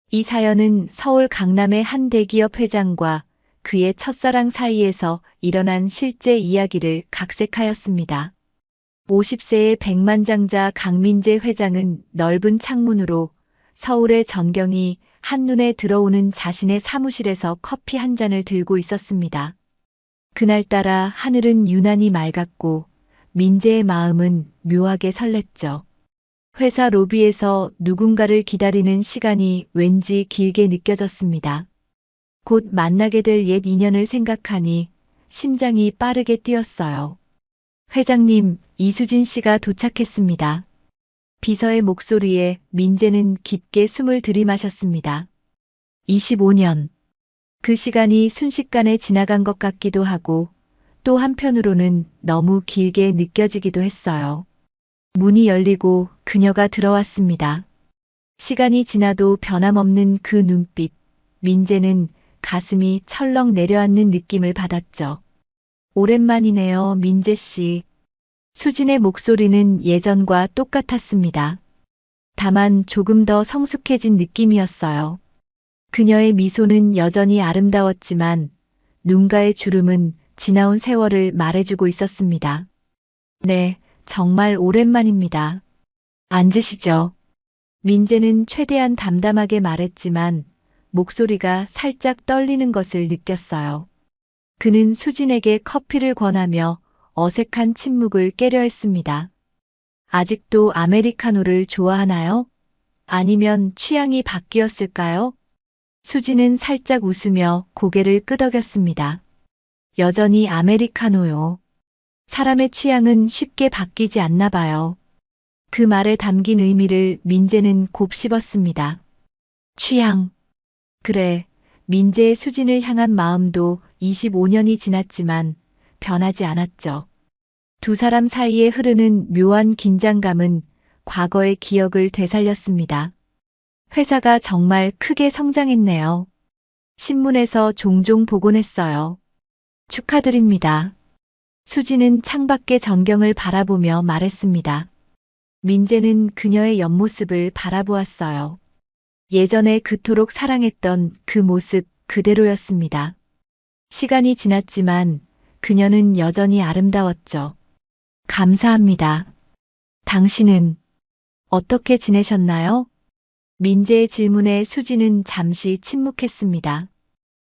이 사연은 서울 강남의 한 대기업 회장과 그의 첫사랑 사이에서 일어난 실제 이야기를 각색하였습니다. 50세의 백만장자 강민재 회장은 넓은 창문으로 서울의 전경이 한눈에 들어오는 자신의 사무실에서 커피 한 잔을 들고 있었습니다. 그날따라 하늘은 유난히 맑았고 민재의 마음은 묘하게 설렜죠. 회사 로비에서 누군가를 기다리는 시간이 왠지 길게 느껴졌습니다. 곧 만나게 될 옛 인연을 생각하니 심장이 빠르게 뛰었어요. 회장님, 이수진 씨가 도착했습니다. 비서의 목소리에 민재는 깊게 숨을 들이마셨습니다. 25년. 그 시간이 순식간에 지나간 것 같기도 하고 또 한편으로는 너무 길게 느껴지기도 했어요. 문이 열리고 그녀가 들어왔습니다. 시간이 지나도 변함없는 그 눈빛, 민재는 가슴이 철렁 내려앉는 느낌을 받았죠. 오랜만이네요, 민재 씨. 수진의 목소리는 예전과 똑같았습니다. 다만 조금 더 성숙해진 느낌이었어요. 그녀의 미소는 여전히 아름다웠지만 눈가의 주름은 지나온 세월을 말해주고 있었습니다. 네, 정말 오랜만입니다. 앉으시죠. 민재는 최대한 담담하게 말했지만 목소리가 살짝 떨리는 것을 느꼈어요. 그는 수진에게 커피를 권하며 어색한 침묵을 깨려 했습니다. 아직도 아메리카노를 좋아하나요? 아니면 취향이 바뀌었을까요? 수진은 살짝 웃으며 고개를 끄덕였습니다. 여전히 아메리카노요. 사람의 취향은 쉽게 바뀌지 않나 봐요. 그 말에 담긴 의미를 민재는 곱씹었습니다. 취향. 그래, 민재의 수진을 향한 마음도 25년이 지났지만 변하지 않았죠. 두 사람 사이에 흐르는 묘한 긴장감은 과거의 기억을 되살렸습니다. 회사가 정말 크게 성장했네요. 신문에서 종종 보곤 했어요. 축하드립니다. 수지는 창밖의 전경을 바라보며 말했습니다. 민재는 그녀의 옆모습을 바라보았어요. 예전에 그토록 사랑했던 그 모습 그대로였습니다. 시간이 지났지만 그녀는 여전히 아름다웠죠. 감사합니다. 당신은 어떻게 지내셨나요? 민재의 질문에 수지는 잠시 침묵했습니다.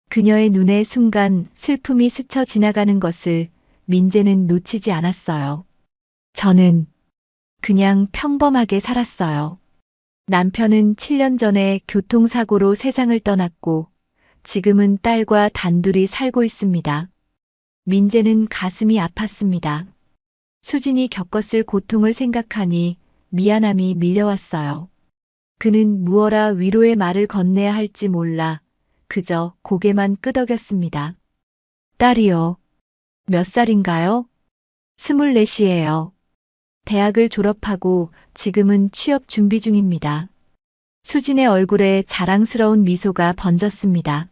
그녀의 눈에 순간 슬픔이 스쳐 지나가는 것을 민재는 놓치지 않았어요. 저는 그냥 평범하게 살았어요. 남편은 7년 전에 교통사고로 세상을 떠났고 지금은 딸과 단둘이 살고 있습니다. 민재는 가슴이 아팠습니다. 수진이 겪었을 고통을 생각하니 미안함이 밀려왔어요. 그는 무어라 위로의 말을 건네야 할지 몰라 그저 고개만 끄덕였습니다. 딸이요. 몇 살인가요? 24이에요. 대학을 졸업하고 지금은 취업 준비 중입니다. 수진의 얼굴에 자랑스러운 미소가 번졌습니다.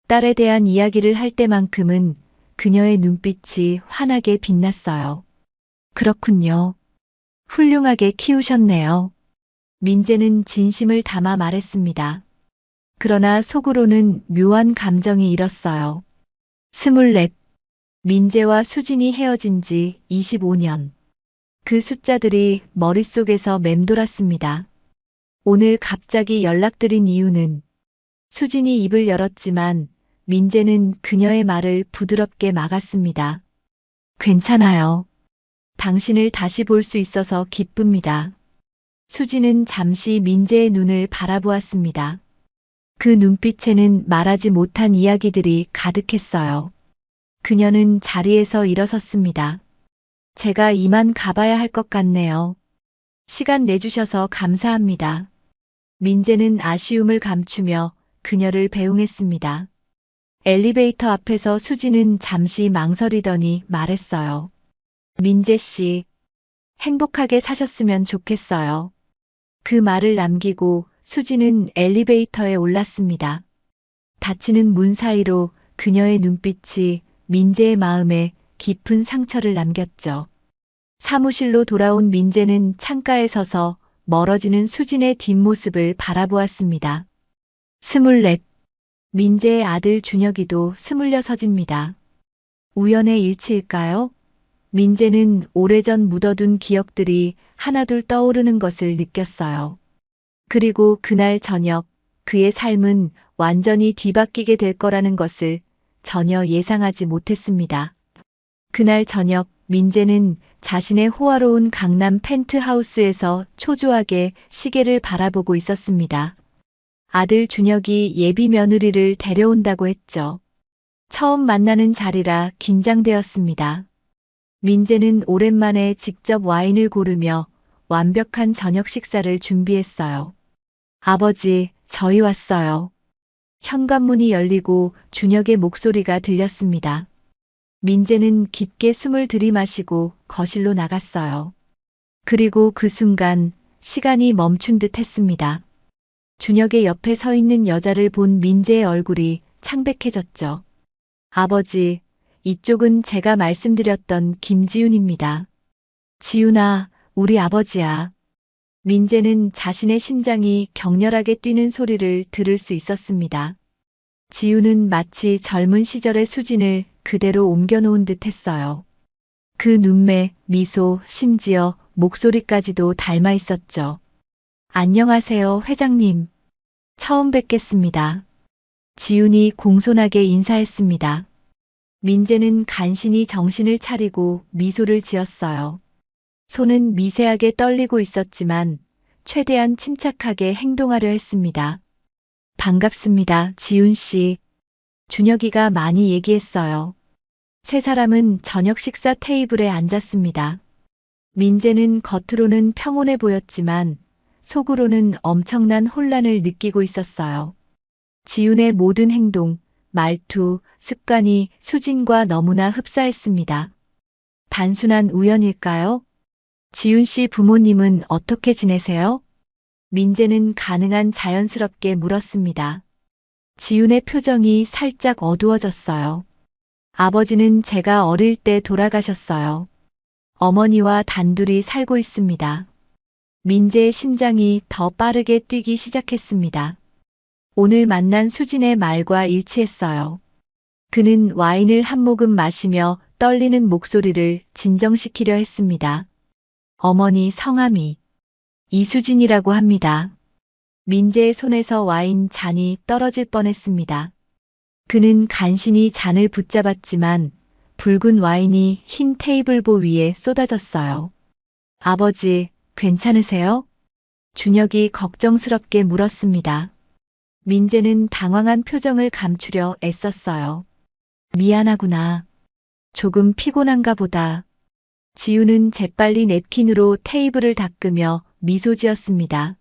딸에 대한 이야기를 할 때만큼은 그녀의 눈빛이 환하게 빛났어요. 그렇군요. 훌륭하게 키우셨네요. 민재는 진심을 담아 말했습니다. 그러나 속으로는 묘한 감정이 일었어요. 24. 민재와 수진이 헤어진 지 25년. 그 숫자들이 머릿속에서 맴돌았습니다. 오늘 갑자기 연락드린 이유는 수진이 입을 열었지만 민재는 그녀의 말을 부드럽게 막았습니다. 괜찮아요. 당신을 다시 볼 수 있어서 기쁩니다. 수진은 잠시 민재의 눈을 바라보았습니다. 그 눈빛에는 말하지 못한 이야기들이 가득했어요. 그녀는 자리에서 일어섰습니다. 제가 이만 가봐야 할 것 같네요. 시간 내주셔서 감사합니다. 민재는 아쉬움을 감추며 그녀를 배웅했습니다. 엘리베이터 앞에서 수진은 잠시 망설이더니 말했어요. 민재 씨, 행복하게 사셨으면 좋겠어요. 그 말을 남기고 수진은 엘리베이터에 올랐습니다. 닫히는 문 사이로 그녀의 눈빛이 민재의 마음에 깊은 상처를 남겼죠. 사무실로 돌아온 민재는 창가에 서서 멀어지는 수진의 뒷모습을 바라보았습니다. 24. 민재의 아들 준혁이도 26입니다. 우연의 일치일까요? 민재는 오래전 묻어둔 기억들이 하나둘 떠오르는 것을 느꼈어요. 그리고 그날 저녁 그의 삶은 완전히 뒤바뀌게 될 거라는 것을 전혀 예상하지 못했습니다. 그날 저녁 민재는 자신의 호화로운 강남 펜트하우스에서 초조하게 시계를 바라보고 있었습니다. 아들 준혁이 예비 며느리를 데려온다고 했죠. 처음 만나는 자리라 긴장되었습니다. 민재는 오랜만에 직접 와인을 고르며 완벽한 저녁 식사를 준비했어요. 아버지, 저희 왔어요. 현관문이 열리고 준혁의 목소리가 들렸습니다. 민재는 깊게 숨을 들이마시고 거실로 나갔어요. 그리고 그 순간 시간이 멈춘 듯 했습니다. 준혁의 옆에 서 있는 여자를 본 민재의 얼굴이 창백해졌죠. 아버지, 이쪽은 제가 말씀드렸던 김지훈입니다. 지훈아, 우리 아버지야. 민재는 자신의 심장이 격렬하게 뛰는 소리를 들을 수 있었습니다. 지훈은 마치 젊은 시절의 수진을 그대로 옮겨놓은 듯 했어요. 그 눈매, 미소, 심지어 목소리까지도 닮아 있었죠. 안녕하세요, 회장님. 처음 뵙겠습니다. 지훈이 공손하게 인사했습니다. 민재는 간신히 정신을 차리고 미소를 지었어요. 손은 미세하게 떨리고 있었지만 최대한 침착하게 행동하려 했습니다. 반갑습니다, 지훈 씨. 준혁이가 많이 얘기했어요. 세 사람은 저녁 식사 테이블에 앉았습니다. 민재는 겉으로는 평온해 보였지만 속으로는 엄청난 혼란을 느끼고 있었어요. 지훈의 모든 행동, 말투, 습관이 수진과 너무나 흡사했습니다. 단순한 우연일까요? 지훈 씨 부모님은 어떻게 지내세요? 민재는 가능한 자연스럽게 물었습니다. 지훈의 표정이 살짝 어두워졌어요. 아버지는 제가 어릴 때 돌아가셨어요. 어머니와 단둘이 살고 있습니다. 민재의 심장이 더 빠르게 뛰기 시작했습니다. 오늘 만난 수진의 말과 일치했어요. 그는 와인을 한 모금 마시며 떨리는 목소리를 진정시키려 했습니다. 어머니 성함이 이수진이라고 합니다. 민재의 손에서 와인 잔이 떨어질 뻔했습니다. 그는 간신히 잔을 붙잡았지만 붉은 와인이 흰 테이블보 위에 쏟아졌어요. 아버지, 괜찮으세요? 준혁이 걱정스럽게 물었습니다. 민재는 당황한 표정을 감추려 애썼어요. 미안하구나. 조금 피곤한가 보다. 지훈은 재빨리 냅킨으로 테이블을 닦으며 미소 지었습니다.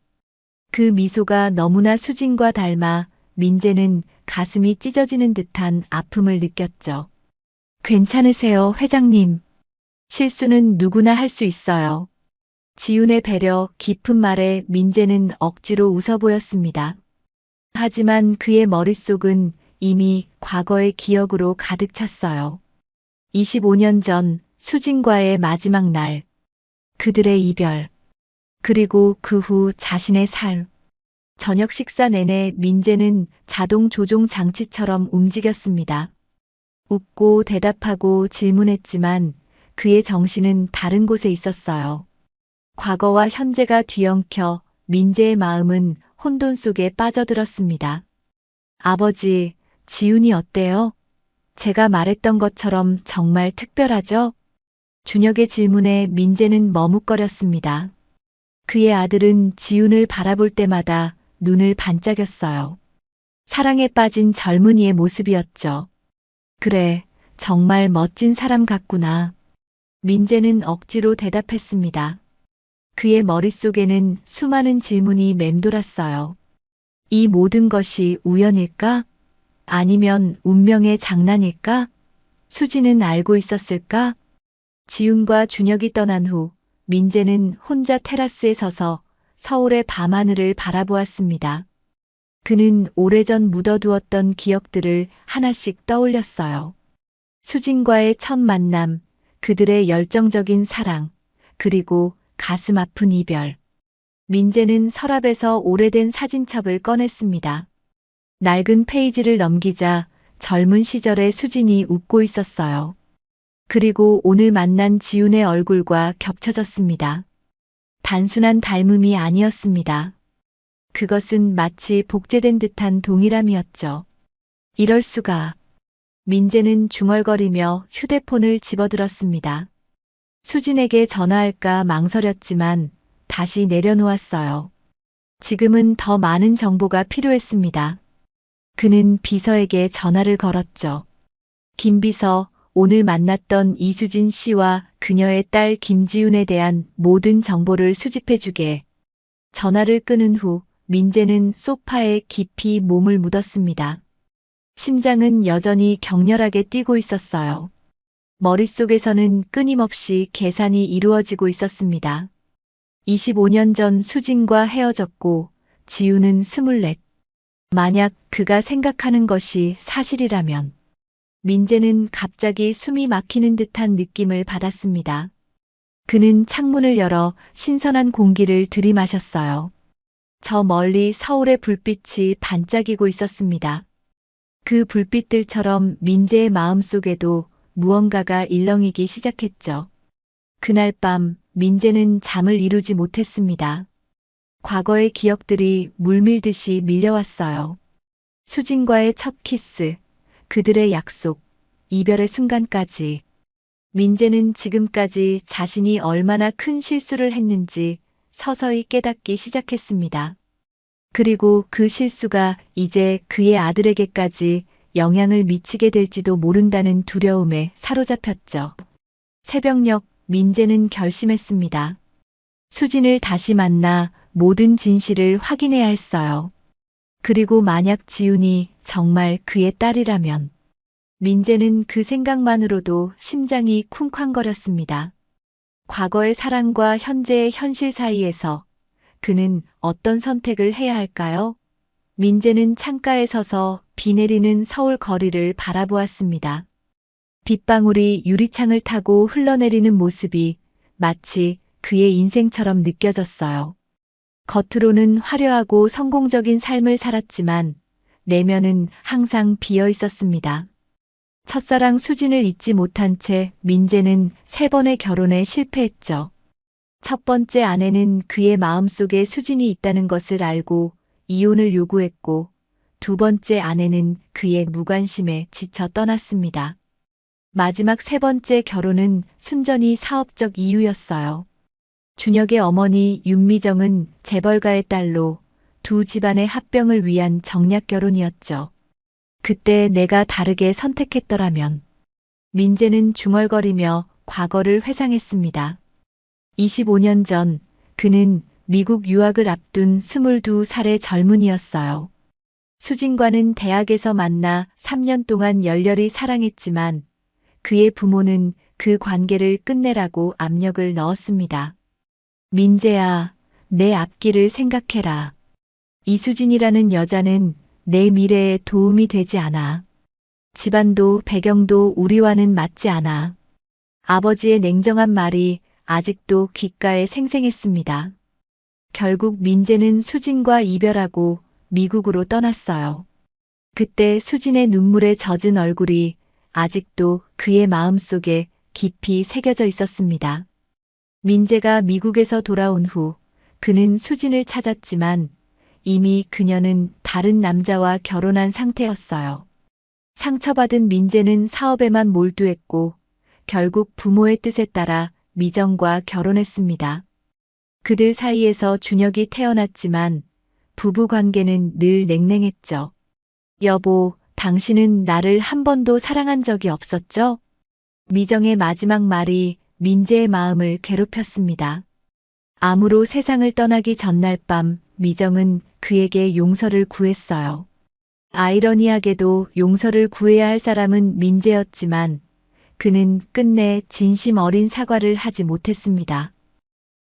그 미소가 너무나 수진과 닮아 민재는 가슴이 찢어지는 듯한 아픔을 느꼈죠. 괜찮으세요, 회장님. 실수는 누구나 할 수 있어요. 지훈의 배려 깊은 말에 민재는 억지로 웃어 보였습니다. 하지만 그의 머릿속은 이미 과거의 기억으로 가득 찼어요. 25년 전 수진과의 마지막 날, 그들의 이별, 그리고 그 후 자신의 삶. 저녁 식사 내내 민재는 자동 조종 장치처럼 움직였습니다. 웃고 대답하고 질문했지만 그의 정신은 다른 곳에 있었어요. 과거와 현재가 뒤엉켜 민재의 마음은 혼돈 속에 빠져들었습니다. 아버지, 지훈이 어때요? 제가 말했던 것처럼 정말 특별하죠? 준혁의 질문에 민재는 머뭇거렸습니다. 그의 아들은 지훈을 바라볼 때마다 눈을 반짝였어요. 사랑에 빠진 젊은이의 모습이었죠. 그래, 정말 멋진 사람 같구나. 민재는 억지로 대답했습니다. 그의 머릿속에는 수많은 질문이 맴돌았어요. 이 모든 것이 우연일까? 아니면 운명의 장난일까? 수지는 알고 있었을까? 지훈과 준혁이 떠난 후 민재는 혼자 테라스에 서서 서울의 밤하늘을 바라보았습니다. 그는 오래전 묻어두었던 기억들을 하나씩 떠올렸어요. 수진과의 첫 만남, 그들의 열정적인 사랑, 그리고 가슴 아픈 이별. 민재는 서랍에서 오래된 사진첩을 꺼냈습니다. 낡은 페이지를 넘기자 젊은 시절의 수진이 웃고 있었어요. 그리고 오늘 만난 지훈의 얼굴과 겹쳐졌습니다. 단순한 닮음이 아니었습니다. 그것은 마치 복제된 듯한 동일함이었죠. 이럴 수가. 민재는 중얼거리며 휴대폰을 집어들었습니다. 수진에게 전화할까 망설였지만 다시 내려놓았어요. 지금은 더 많은 정보가 필요했습니다. 그는 비서에게 전화를 걸었죠. 김 비서, 오늘 만났던 이수진 씨와 그녀의 딸 김지훈에 대한 모든 정보를 수집해주게. 전화를 끊은 후 민재는 소파에 깊이 몸을 묻었습니다. 심장은 여전히 격렬하게 뛰고 있었어요. 머릿속에서는 끊임없이 계산이 이루어지고 있었습니다. 25년 전 수진과 헤어졌고 지우는 24. 만약 그가 생각하는 것이 사실이라면 민재는 갑자기 숨이 막히는 듯한 느낌을 받았습니다. 그는 창문을 열어 신선한 공기를 들이마셨어요. 저 멀리 서울의 불빛이 반짝이고 있었습니다. 그 불빛들처럼 민재의 마음속에도 무언가가 일렁이기 시작했죠. 그날 밤 민재는 잠을 이루지 못했습니다. 과거의 기억들이 물밀듯이 밀려왔어요. 수진과의 첫 키스, 그들의 약속, 이별의 순간까지. 민재는 지금까지 자신이 얼마나 큰 실수를 했는지 서서히 깨닫기 시작했습니다. 그리고 그 실수가 이제 그의 아들에게까지 영향을 미치게 될지도 모른다는 두려움에 사로잡혔죠. 새벽녘 민재는 결심했습니다. 수진을 다시 만나 모든 진실을 확인해야 했어요. 그리고 만약 지훈이 정말 그의 딸이라면 민재는 그 생각만으로도 심장이 쿵쾅거렸습니다. 과거의 사랑과 현재의 현실 사이에서 그는 어떤 선택을 해야 할까요? 민재는 창가에 서서 비 내리는 서울 거리를 바라보았습니다. 빗방울이 유리창을 타고 흘러내리는 모습이 마치 그의 인생처럼 느껴졌어요. 겉으로는 화려하고 성공적인 삶을 살았지만 내면은 항상 비어 있었습니다. 첫사랑 수진을 잊지 못한 채 민재는 3번의 결혼에 실패했죠. 첫 번째 아내는 그의 마음속에 수진이 있다는 것을 알고 이혼을 요구했고, 두 번째 아내는 그의 무관심에 지쳐 떠났습니다. 마지막 3번째 결혼은 순전히 사업적 이유였어요. 준혁의 어머니 윤미정은 재벌가의 딸로 두 집안의 합병을 위한 정략 결혼이었죠. 그때 내가 다르게 선택했더라면. 민재는 중얼거리며 과거를 회상했습니다. 25년 전 그는 미국 유학을 앞둔 22살의 젊은이였어요. 수진과는 대학에서 만나 3년 동안 열렬히 사랑했지만 그의 부모는 그 관계를 끝내라고 압력을 넣었습니다. 민재야, 내 앞길을 생각해라. 이수진이라는 여자는 내 미래에 도움이 되지 않아. 집안도 배경도 우리와는 맞지 않아. 아버지의 냉정한 말이 아직도 귓가에 생생했습니다. 결국 민재는 수진과 이별하고 미국으로 떠났어요. 그때 수진의 눈물에 젖은 얼굴이 아직도 그의 마음속에 깊이 새겨져 있었습니다. 민재가 미국에서 돌아온 후 그는 수진을 찾았지만 이미 그녀는 다른 남자와 결혼한 상태였어요. 상처받은 민재는 사업에만 몰두했고 결국 부모의 뜻에 따라 미정과 결혼했습니다. 그들 사이에서 준혁이 태어났지만 부부 관계는 늘 냉랭했죠. 여보, 당신은 나를 한 번도 사랑한 적이 없었죠? 미정의 마지막 말이 민재의 마음을 괴롭혔습니다. 암으로 세상을 떠나기 전날 밤 미정은 그에게 용서를 구했어요. 아이러니하게도 용서를 구해야 할 사람은 민재였지만 그는 끝내 진심 어린 사과를 하지 못했습니다.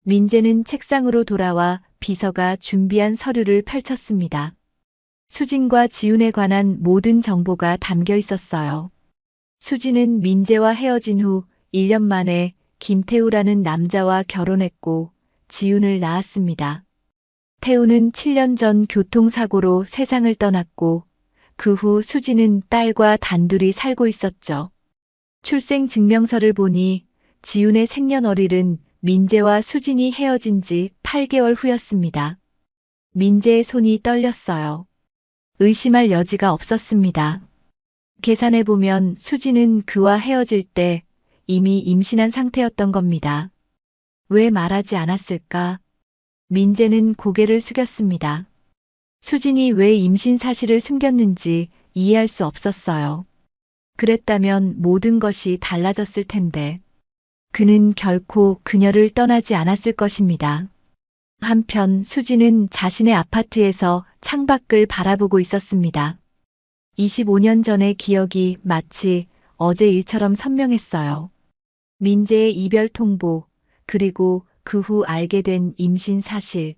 민재는 책상으로 돌아와 비서가 준비한 서류를 펼쳤습니다. 수진과 지훈에 관한 모든 정보가 담겨 있었어요. 수진은 민재와 헤어진 후 1년 만에 김태우라는 남자와 결혼했고 지훈을 낳았습니다. 태우는 7년 전 교통사고로 세상을 떠났고 그 후 수진은 딸과 단둘이 살고 있었죠. 출생증명서를 보니 지훈의 생년월일은 민재와 수진이 헤어진 지 8개월 후였습니다. 민재의 손이 떨렸어요. 의심할 여지가 없었습니다. 계산해보면 수진은 그와 헤어질 때 이미 임신한 상태였던 겁니다. 왜 말하지 않았을까? 민재는 고개를 숙였습니다. 수진이 왜 임신 사실을 숨겼는지 이해할 수 없었어요. 그랬다면 모든 것이 달라졌을 텐데. 그는 결코 그녀를 떠나지 않았을 것입니다. 한편 수진은 자신의 아파트에서 창밖을 바라보고 있었습니다. 25년 전의 기억이 마치 어제 일처럼 선명했어요. 민재의 이별 통보, 그리고 그 후 알게 된 임신 사실.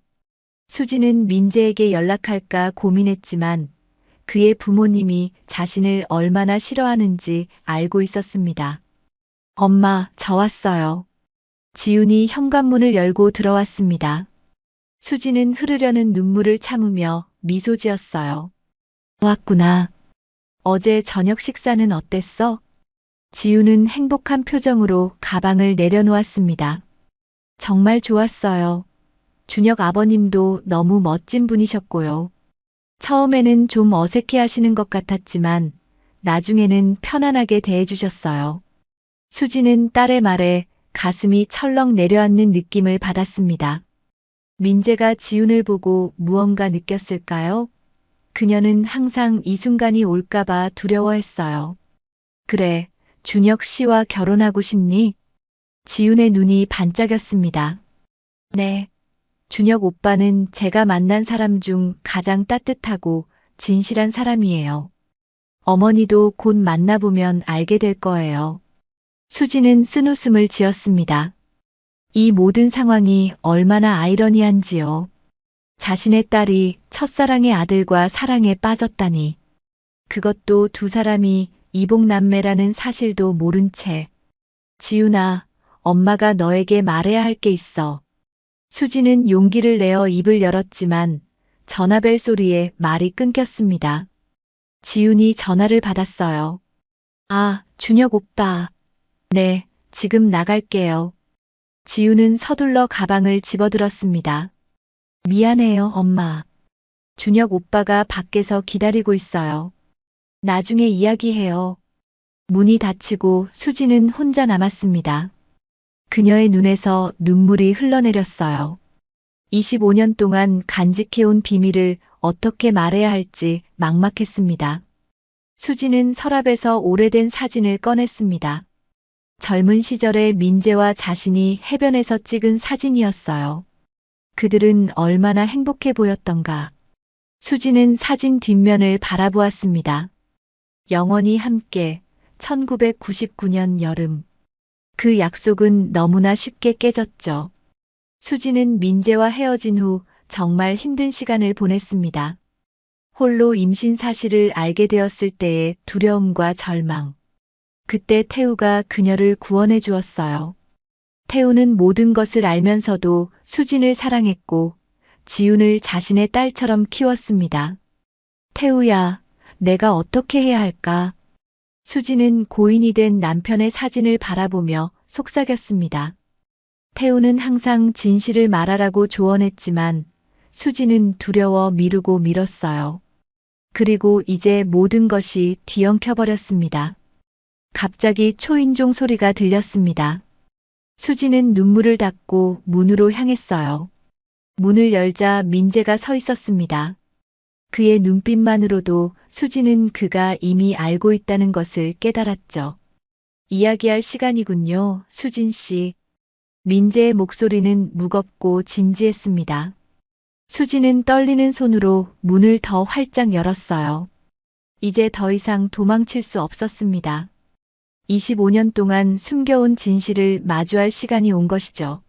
수진은 민재에게 연락할까 고민했지만 그의 부모님이 자신을 얼마나 싫어하는지 알고 있었습니다. 엄마, 저 왔어요. 지훈이 현관문을 열고 들어왔습니다. 수진은 흐르려는 눈물을 참으며 미소 지었어요. 왔구나. 어제 저녁 식사는 어땠어? 지훈은 행복한 표정으로 가방을 내려놓았습니다. 정말 좋았어요. 준혁 아버님도 너무 멋진 분이셨고요. 처음에는 좀 어색해 하시는 것 같았지만 나중에는 편안하게 대해주셨어요. 수진은 딸의 말에 가슴이 철렁 내려앉는 느낌을 받았습니다. 민재가 지훈을 보고 무언가 느꼈을까요? 그녀는 항상 이 순간이 올까봐 두려워했어요. 그래, 준혁 씨와 결혼하고 싶니? 지훈의 눈이 반짝였습니다. 네. 준혁 오빠는 제가 만난 사람 중 가장 따뜻하고 진실한 사람이에요. 어머니도 곧 만나보면 알게 될 거예요. 수진은 쓴웃음을 지었습니다. 이 모든 상황이 얼마나 아이러니한지요. 자신의 딸이 첫사랑의 아들과 사랑에 빠졌다니. 그것도 두 사람이 이복남매라는 사실도 모른 채. 지훈아, 엄마가 너에게 말해야 할 게 있어. 수진은 용기를 내어 입을 열었지만 전화벨 소리에 말이 끊겼습니다. 지훈이 전화를 받았어요. 아, 준혁 오빠. 네, 지금 나갈게요. 지훈은 서둘러 가방을 집어들었습니다. 미안해요, 엄마. 준혁 오빠가 밖에서 기다리고 있어요. 나중에 이야기해요. 문이 닫히고 수진은 혼자 남았습니다. 그녀의 눈에서 눈물이 흘러내렸어요. 25년 동안 간직해온 비밀을 어떻게 말해야 할지 막막했습니다. 수진은 서랍에서 오래된 사진을 꺼냈습니다. 젊은 시절의 민재와 자신이 해변에서 찍은 사진이었어요. 그들은 얼마나 행복해 보였던가. 수진은 사진 뒷면을 바라보았습니다. 영원히 함께, 1999년 여름. 그 약속은 너무나 쉽게 깨졌죠. 수진은 민재와 헤어진 후 정말 힘든 시간을 보냈습니다. 홀로 임신 사실을 알게 되었을 때의 두려움과 절망. 그때 태우가 그녀를 구원해 주었어요. 태우는 모든 것을 알면서도 수진을 사랑했고 지훈을 자신의 딸처럼 키웠습니다. 태우야, 내가 어떻게 해야 할까? 수진은 고인이 된 남편의 사진을 바라보며 속삭였습니다. 태우는 항상 진실을 말하라고 조언했지만 수진은 두려워 미루고 미뤘어요. 그리고 이제 모든 것이 뒤엉켜버렸습니다. 갑자기 초인종 소리가 들렸습니다. 수진은 눈물을 닦고 문으로 향했어요. 문을 열자 민재가 서 있었습니다. 그의 눈빛만으로도 수진은 그가 이미 알고 있다는 것을 깨달았죠. 이야기할 시간이군요, 수진 씨. 민재의 목소리는 무겁고 진지했습니다. 수진은 떨리는 손으로 문을 더 활짝 열었어요. 이제 더 이상 도망칠 수 없었습니다. 25년 동안 숨겨온 진실을 마주할 시간이 온 것이죠.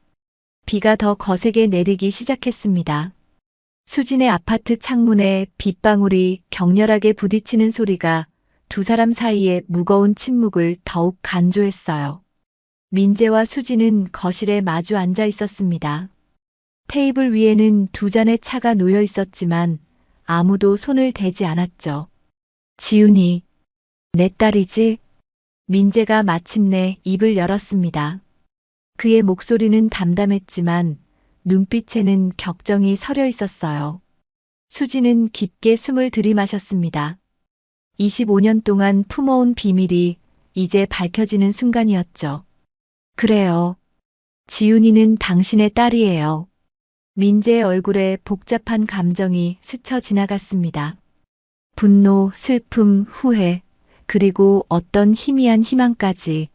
비가 더 거세게 내리기 시작했습니다. 수진의 아파트 창문에 빗방울이 격렬하게 부딪히는 소리가 두 사람 사이의 무거운 침묵을 더욱 간조했어요. 민재와 수진은 거실에 마주 앉아 있었습니다. 테이블 위에는 두 잔의 차가 놓여 있었지만 아무도 손을 대지 않았죠. 지훈이, 내 딸이지? 민재가 마침내 입을 열었습니다. 그의 목소리는 담담했지만 눈빛에는 격정이 서려 있었어요. 수지는 깊게 숨을 들이마셨습니다. 25년 동안 품어온 비밀이 이제 밝혀지는 순간이었죠. 그래요. 지훈이는 당신의 딸이에요. 민재의 얼굴에 복잡한 감정이 스쳐 지나갔습니다. 분노, 슬픔, 후회, 그리고 어떤 희미한 희망까지.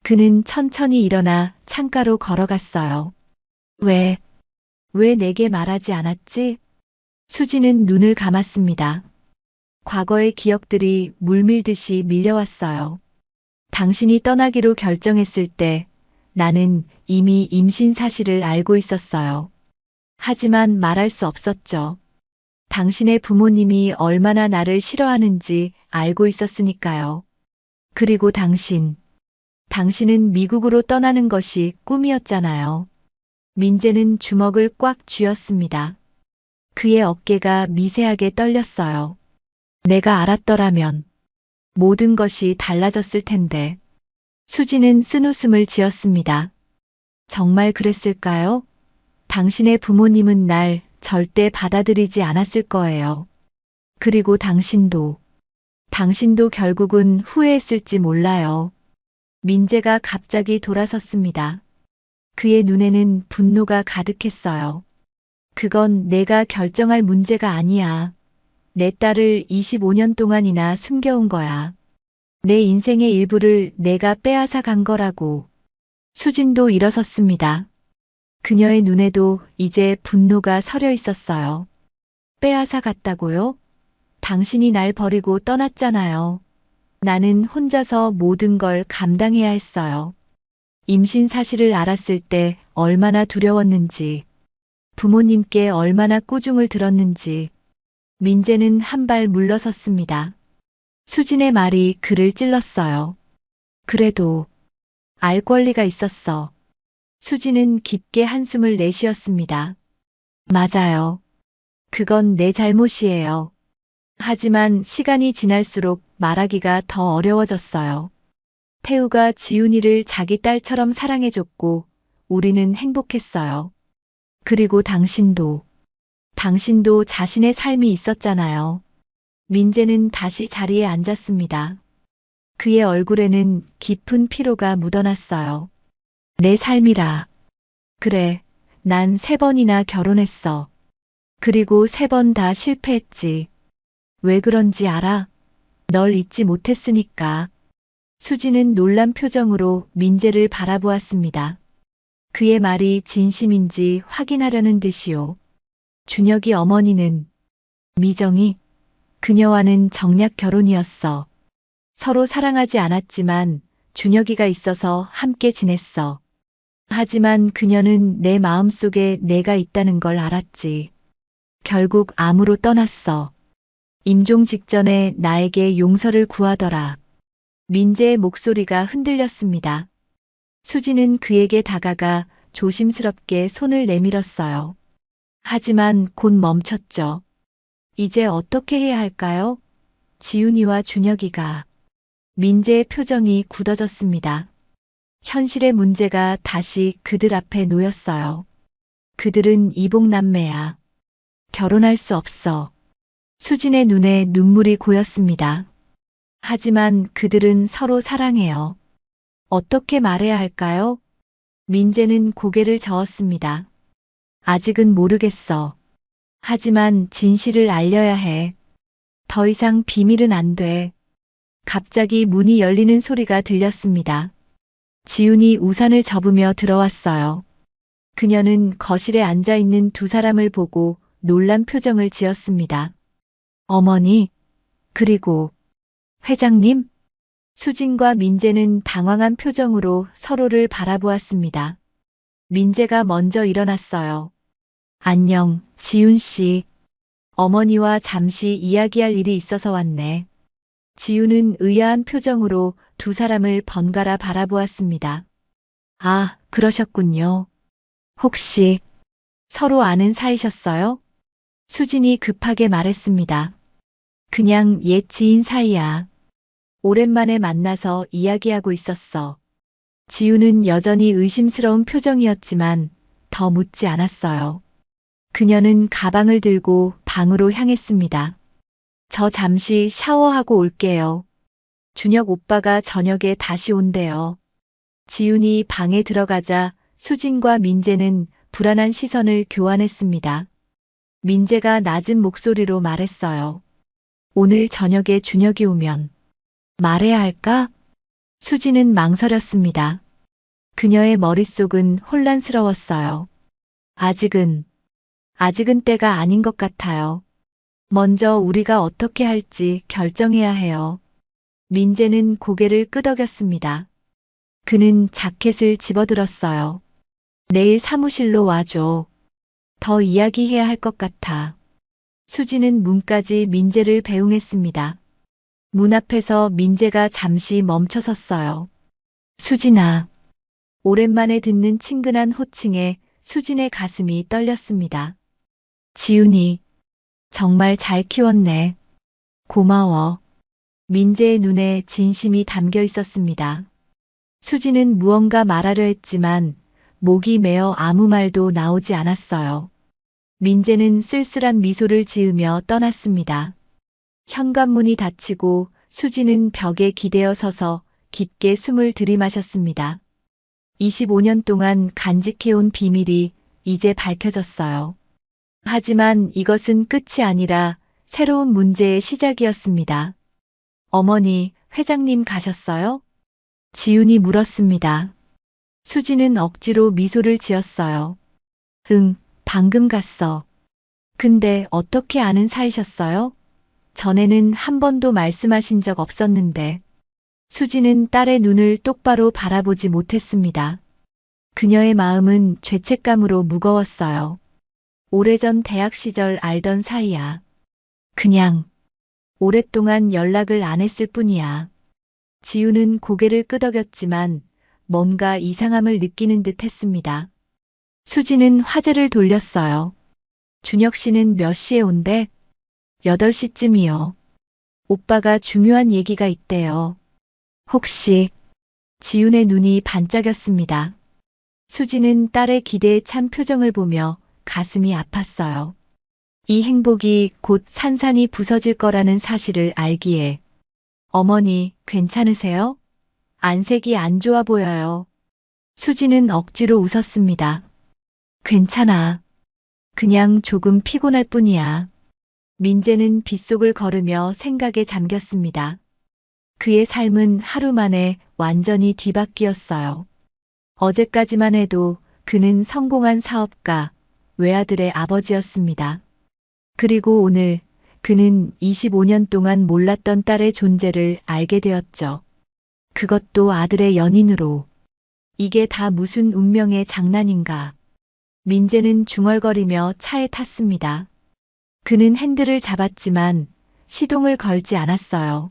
그는 천천히 일어나 창가로 걸어갔어요. 왜 내게 말하지 않았지? 수지는 눈을 감았습니다. 과거의 기억들이 물밀듯이 밀려왔어요. 당신이 떠나기로 결정했을 때 나는 이미 임신 사실을 알고 있었어요. 하지만 말할 수 없었죠. 당신의 부모님이 얼마나 나를 싫어하는지 알고 있었으니까요. 그리고 당신은 미국으로 떠나는 것이 꿈이었잖아요. 민재는 주먹을 꽉 쥐었습니다. 그의 어깨가 미세하게 떨렸어요. 내가 알았더라면 모든 것이 달라졌을 텐데. 수지는 쓴웃음을 지었습니다. 정말 그랬을까요? 당신의 부모님은 날 절대 받아들이지 않았을 거예요. 그리고 당신도 결국은 후회했을지 몰라요. 민재가 갑자기 돌아섰습니다. 그의 눈에는 분노가 가득했어요. 그건 내가 결정할 문제가 아니야. 내 딸을 25년 동안이나 숨겨온 거야. 내 인생의 일부를 내가 빼앗아 간 거라고. 수진도 일어섰습니다. 그녀의 눈에도 이제 분노가 서려 있었어요. 빼앗아 갔다고요? 당신이 날 버리고 떠났잖아요. 나는 혼자서 모든 걸 감당해야 했어요. 임신 사실을 알았을 때 얼마나 두려웠는지, 부모님께 얼마나 꾸중을 들었는지. 민재는 한 발 물러섰습니다. 수진의 말이 그를 찔렀어요. 그래도 알 권리가 있었어. 수진은 깊게 한숨을 내쉬었습니다. 맞아요. 그건 내 잘못이에요. 하지만 시간이 지날수록 말하기가 더 어려워졌어요. 태우가 지훈이를 자기 딸처럼 사랑해줬고 우리는 행복했어요. 그리고 당신도 자신의 삶이 있었잖아요. 민재는 다시 자리에 앉았습니다. 그의 얼굴에는 깊은 피로가 묻어났어요. 내 삶이라. 그래, 난 3번이나 결혼했어. 그리고 3번 다 실패했지. 왜 그런지 알아? 널 잊지 못했으니까. 수지는 놀란 표정으로 민재를 바라보았습니다. 그의 말이 진심인지 확인하려는 듯이요. 준혁이 어머니는 미정이 그녀와는 정략 결혼이었어. 서로 사랑하지 않았지만 준혁이가 있어서 함께 지냈어. 하지만 그녀는 내 마음속에 내가 있다는 걸 알았지. 결국 암으로 떠났어. 임종 직전에 나에게 용서를 구하더라. 민재의 목소리가 흔들렸습니다. 수지는 그에게 다가가 조심스럽게 손을 내밀었어요. 하지만 곧 멈췄죠. 이제 어떻게 해야 할까요? 지훈이와 준혁이가. 민재의 표정이 굳어졌습니다. 현실의 문제가 다시 그들 앞에 놓였어요. 그들은 이복남매야. 결혼할 수 없어. 수진의 눈에 눈물이 고였습니다. 하지만 그들은 서로 사랑해요. 어떻게 말해야 할까요? 민재는 고개를 저었습니다. 아직은 모르겠어. 하지만 진실을 알려야 해. 더 이상 비밀은 안 돼. 갑자기 문이 열리는 소리가 들렸습니다. 지훈이 우산을 접으며 들어왔어요. 그녀는 거실에 앉아 있는 두 사람을 보고 놀란 표정을 지었습니다. 어머니, 그리고 회장님? 수진과 민재는 당황한 표정으로 서로를 바라보았습니다. 민재가 먼저 일어났어요. 안녕, 지훈 씨. 어머니와 잠시 이야기할 일이 있어서 왔네. 지훈은 의아한 표정으로 두 사람을 번갈아 바라보았습니다. 아, 그러셨군요. 혹시 서로 아는 사이셨어요? 수진이 급하게 말했습니다. 그냥 옛 지인 사이야. 오랜만에 만나서 이야기하고 있었어. 지우는 여전히 의심스러운 표정이었지만 더 묻지 않았어요. 그녀는 가방을 들고 방으로 향했습니다. 저 잠시 샤워하고 올게요. 준혁 오빠가 저녁에 다시 온대요. 지훈이 방에 들어가자 수진과 민재는 불안한 시선을 교환했습니다. 민재가 낮은 목소리로 말했어요. 오늘 저녁에 준혁이 오면 말해야 할까? 수진은 망설였습니다. 그녀의 머릿속은 혼란스러웠어요. 아직은 때가 아닌 것 같아요. 먼저 우리가 어떻게 할지 결정해야 해요. 민재는 고개를 끄덕였습니다. 그는 자켓을 집어들었어요. 내일 사무실로 와줘. 더 이야기해야 할 것 같아. 수지는 문까지 민재를 배웅했습니다. 문 앞에서 민재가 잠시 멈춰섰어요. 수진아. 오랜만에 듣는 친근한 호칭에 수진의 가슴이 떨렸습니다. 지훈이 정말 잘 키웠네. 고마워. 민재의 눈에 진심이 담겨 있었습니다. 수지는 무언가 말하려 했지만 목이 메어 아무 말도 나오지 않았어요. 민재는 쓸쓸한 미소를 지으며 떠났습니다. 현관문이 닫히고 수지는 벽에 기대어 서서 깊게 숨을 들이마셨습니다. 25년 동안 간직해온 비밀이 이제 밝혀졌어요. 하지만 이것은 끝이 아니라 새로운 문제의 시작이었습니다. 어머니, 회장님 가셨어요? 지훈이 물었습니다. 수지는 억지로 미소를 지었어요. 응, 방금 갔어. 근데 어떻게 아는 사이셨어요? 전에는 한 번도 말씀하신 적 없었는데. 수지는 딸의 눈을 똑바로 바라보지 못했습니다. 그녀의 마음은 죄책감으로 무거웠어요. 오래전 대학 시절 알던 사이야. 그냥 오랫동안 연락을 안 했을 뿐이야. 지우는 고개를 끄덕였지만 뭔가 이상함을 느끼는 듯 했습니다. 수지는 화제를 돌렸어요. 준혁 씨는 몇 시에 온대? 8시쯤이요. 오빠가 중요한 얘기가 있대요. 혹시? 지훈의 눈이 반짝였습니다. 수지는 딸의 기대에 찬 표정을 보며 가슴이 아팠어요. 이 행복이 곧 산산이 부서질 거라는 사실을 알기에. 어머니, 괜찮으세요? 안색이 안 좋아 보여요. 수지는 억지로 웃었습니다. 괜찮아. 그냥 조금 피곤할 뿐이야. 민재는 빗속을 걸으며 생각에 잠겼습니다. 그의 삶은 하루 만에 완전히 뒤바뀌었어요. 어제까지만 해도 그는 성공한 사업가, 외아들의 아버지였습니다. 그리고 오늘 그는 25년 동안 몰랐던 딸의 존재를 알게 되었죠. 그것도 아들의 연인으로. 이게 다 무슨 운명의 장난인가. 민재는 중얼거리며 차에 탔습니다. 그는 핸들을 잡았지만 시동을 걸지 않았어요.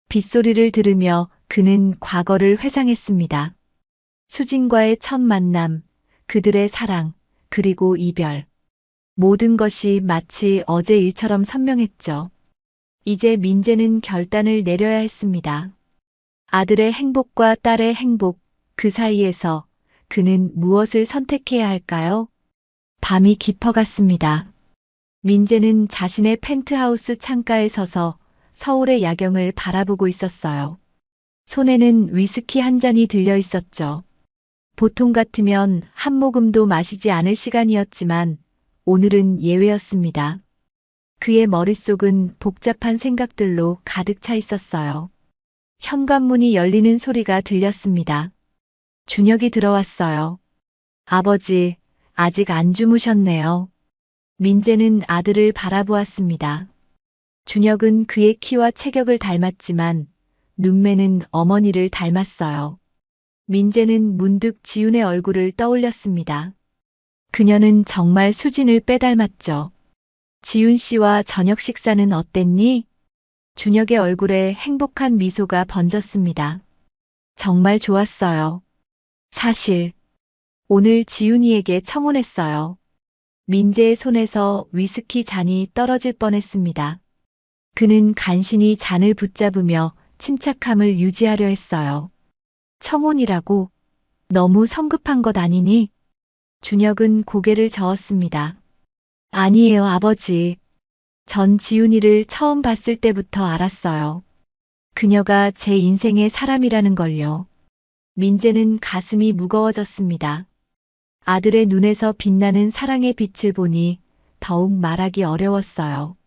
빗소리를 들으며 그는 과거를 회상했습니다. 수진과의 첫 만남, 그들의 사랑, 그리고 이별. 모든 것이 마치 어제 일처럼 선명했죠. 이제 민재는 결단을 내려야 했습니다. 아들의 행복과 딸의 행복, 그 사이에서 그는 무엇을 선택해야 할까요? 밤이 깊어갔습니다. 민재는 자신의 펜트하우스 창가에 서서 서울의 야경을 바라보고 있었어요. 손에는 위스키 한 잔이 들려 있었죠. 보통 같으면 한 모금도 마시지 않을 시간이었지만 오늘은 예외였습니다. 그의 머릿속은 복잡한 생각들로 가득 차 있었어요. 현관문이 열리는 소리가 들렸습니다. 준혁이 들어왔어요. 아버지, 아직 안 주무셨네요. 민재는 아들을 바라보았습니다. 준혁은 그의 키와 체격을 닮았지만 눈매는 어머니를 닮았어요. 민재는 문득 지훈의 얼굴을 떠올렸습니다. 그녀는 정말 수진을 빼닮았죠. 지훈 씨와 저녁 식사는 어땠니? 준혁의 얼굴에 행복한 미소가 번졌습니다. 정말 좋았어요. 사실 오늘 지훈이에게 청혼했어요. 민재의 손에서 위스키 잔이 떨어질 뻔했습니다. 그는 간신히 잔을 붙잡으며 침착함을 유지하려 했어요. 청혼이라고 너무 성급한 것 아니니? 준혁은 고개를 저었습니다. 아니에요, 아버지. 전 지훈이를 처음 봤을 때부터 알았어요. 그녀가 제 인생의 사람이라는 걸요. 민재는 가슴이 무거워졌습니다. 아들의 눈에서 빛나는 사랑의 빛을 보니 더욱 말하기 어려웠어요.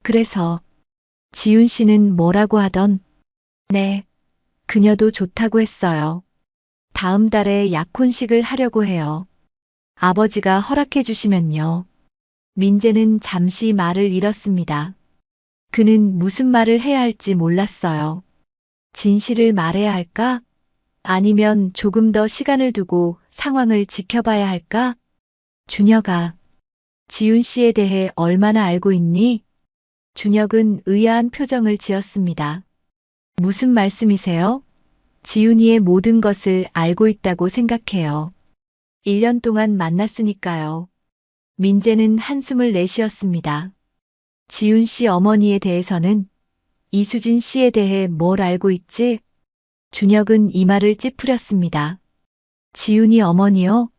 그래서 지훈 씨는 뭐라고 하던? 네, 그녀도 좋다고 했어요. 다음 달에 약혼식을 하려고 해요. 아버지가 허락해 주시면요. 민재는 잠시 말을 잃었습니다. 그는 무슨 말을 해야 할지 몰랐어요. 진실을 말해야 할까? 아니면 조금 더 시간을 두고 상황을 지켜봐야 할까? 준혁아, 지훈 씨에 대해 얼마나 알고 있니? 준혁은 의아한 표정을 지었습니다. 무슨 말씀이세요? 지훈이의 모든 것을 알고 있다고 생각해요. 1년 동안 만났으니까요. 민재는 한숨을 내쉬었습니다. 지훈 씨 어머니에 대해서는 이수진 씨에 대해 뭘 알고 있지? 준혁은 이마를 찌푸렸습니다. 지훈이 어머니요?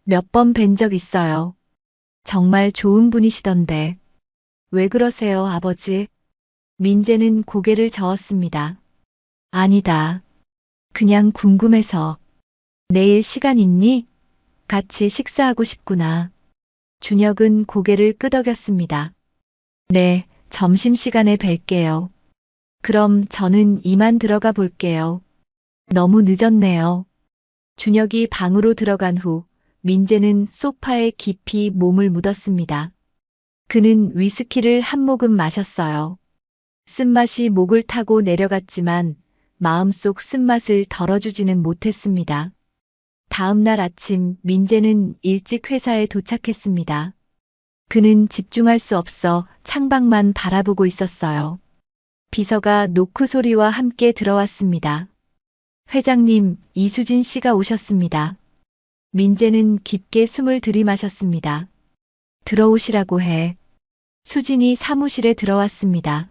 몇 번 뵌 적 있어요. 정말 좋은 분이시던데. 왜 그러세요, 아버지? 민재는 고개를 저었습니다. 아니다. 그냥 궁금해서. 내일 시간 있니? 같이 식사하고 싶구나. 준혁은 고개를 끄덕였습니다. 네, 점심시간에 뵐게요. 그럼 저는 이만 들어가 볼게요. 너무 늦었네요. 준혁이 방으로 들어간 후 민재는 소파에 깊이 몸을 묻었습니다. 그는 위스키를 한 모금 마셨어요. 쓴맛이 목을 타고 내려갔지만 마음속 쓴맛을 덜어주지는 못했습니다. 다음 날 아침 민재는 일찍 회사에 도착했습니다. 그는 집중할 수 없어 창밖만 바라보고 있었어요. 비서가 노크 소리와 함께 들어왔습니다. 회장님, 이수진 씨가 오셨습니다. 민재는 깊게 숨을 들이마셨습니다. 들어오시라고 해. 수진이 사무실에 들어왔습니다.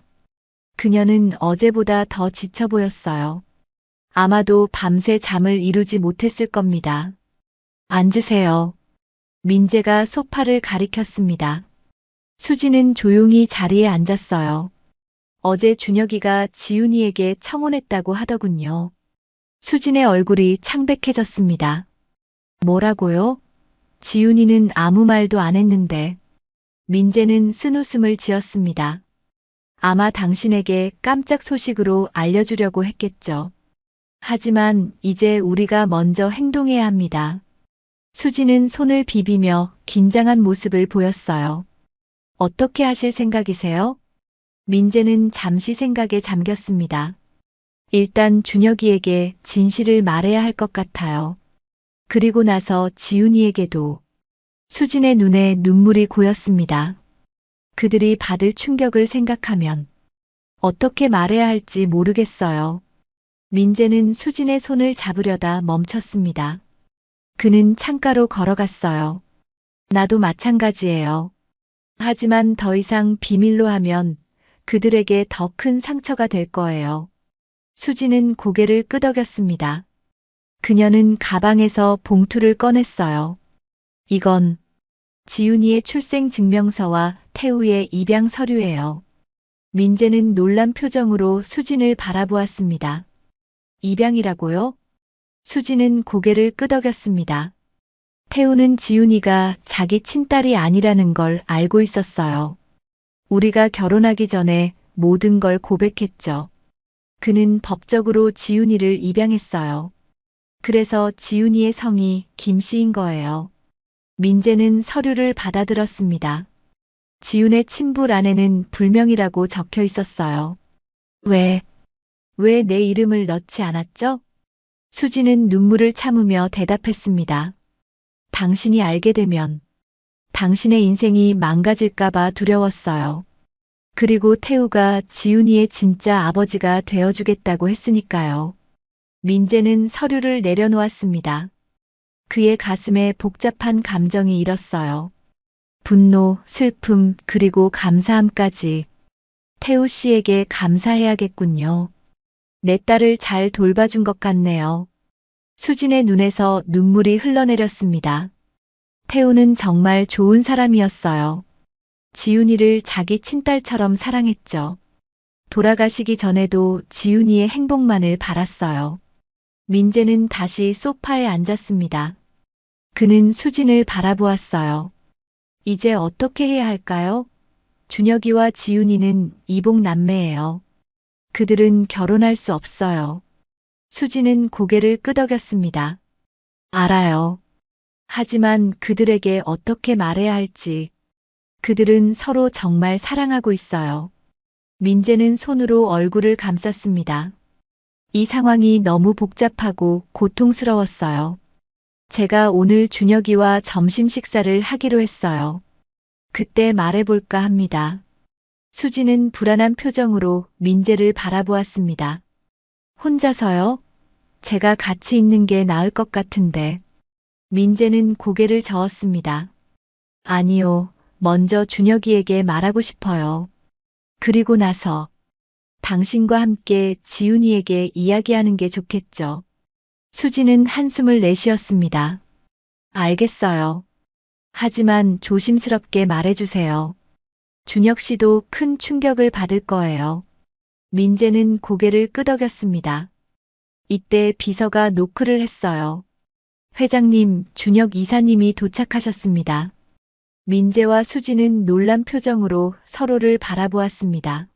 그녀는 어제보다 더 지쳐 보였어요. 아마도 밤새 잠을 이루지 못했을 겁니다. 앉으세요. 민재가 소파를 가리켰습니다. 수진은 조용히 자리에 앉았어요. 어제 준혁이가 지훈이에게 청혼했다고 하더군요. 수진의 얼굴이 창백해졌습니다. 뭐라고요? 지훈이는 아무 말도 안 했는데. 민재는 쓴웃음을 지었습니다. 아마 당신에게 깜짝 소식으로 알려주려고 했겠죠. 하지만 이제 우리가 먼저 행동해야 합니다. 수진은 손을 비비며 긴장한 모습을 보였어요. 어떻게 하실 생각이세요? 민재는 잠시 생각에 잠겼습니다. 일단 준혁이에게 진실을 말해야 할 것 같아요. 그리고 나서 지훈이에게도. 수진의 눈에 눈물이 고였습니다. 그들이 받을 충격을 생각하면 어떻게 말해야 할지 모르겠어요. 민재는 수진의 손을 잡으려다 멈췄습니다. 그는 창가로 걸어갔어요. 나도 마찬가지예요. 하지만 더 이상 비밀로 하면 그들에게 더 큰 상처가 될 거예요. 수진은 고개를 끄덕였습니다. 그녀는 가방에서 봉투를 꺼냈어요. 이건 지훈이의 출생증명서와 태우의 입양 서류예요. 민재는 놀란 표정으로 수진을 바라보았습니다. 입양이라고요? 수진은 고개를 끄덕였습니다. 태우는 지훈이가 자기 친딸이 아니라는 걸 알고 있었어요. 우리가 결혼하기 전에 모든 걸 고백했죠. 그는 법적으로 지훈이를 입양했어요. 그래서 지훈이의 성이 김씨인 거예요. 민재는 서류를 받아들었습니다. 지훈의 친부란에는 불명이라고 적혀 있었어요. 왜 내 이름을 넣지 않았죠? 수지는 눈물을 참으며 대답했습니다. 당신이 알게 되면 당신의 인생이 망가질까봐 두려웠어요. 그리고 태우가 지훈이의 진짜 아버지가 되어주겠다고 했으니까요. 민재는 서류를 내려놓았습니다. 그의 가슴에 복잡한 감정이 일었어요. 분노, 슬픔, 그리고 감사함까지. 태우 씨에게 감사해야겠군요. 내 딸을 잘 돌봐준 것 같네요. 수진의 눈에서 눈물이 흘러내렸습니다. 태우는 정말 좋은 사람이었어요. 지훈이를 자기 친딸처럼 사랑했죠. 돌아가시기 전에도 지훈이의 행복만을 바랐어요. 민재는 다시 소파에 앉았습니다. 그는 수진을 바라보았어요. 이제 어떻게 해야 할까요? 준혁이와 지훈이는 이복 남매예요. 그들은 결혼할 수 없어요. 수진은 고개를 끄덕였습니다. 알아요. 하지만 그들에게 어떻게 말해야 할지. 그들은 서로 정말 사랑하고 있어요. 민재는 손으로 얼굴을 감쌌습니다. 이 상황이 너무 복잡하고 고통스러웠어요. 제가 오늘 준혁이와 점심 식사를 하기로 했어요. 그때 말해볼까 합니다. 수지는 불안한 표정으로 민재를 바라보았습니다. 혼자서요? 제가 같이 있는 게 나을 것 같은데. 민재는 고개를 저었습니다. 아니요, 먼저 준혁이에게 말하고 싶어요. 그리고 나서 당신과 함께 지훈이에게 이야기하는 게 좋겠죠. 수지는 한숨을 내쉬었습니다. 알겠어요. 하지만 조심스럽게 말해주세요. 준혁 씨도 큰 충격을 받을 거예요. 민재는 고개를 끄덕였습니다. 이때 비서가 노크를 했어요. 회장님, 준혁 이사님이 도착하셨습니다. 민재와 수지는 놀란 표정으로 서로를 바라보았습니다.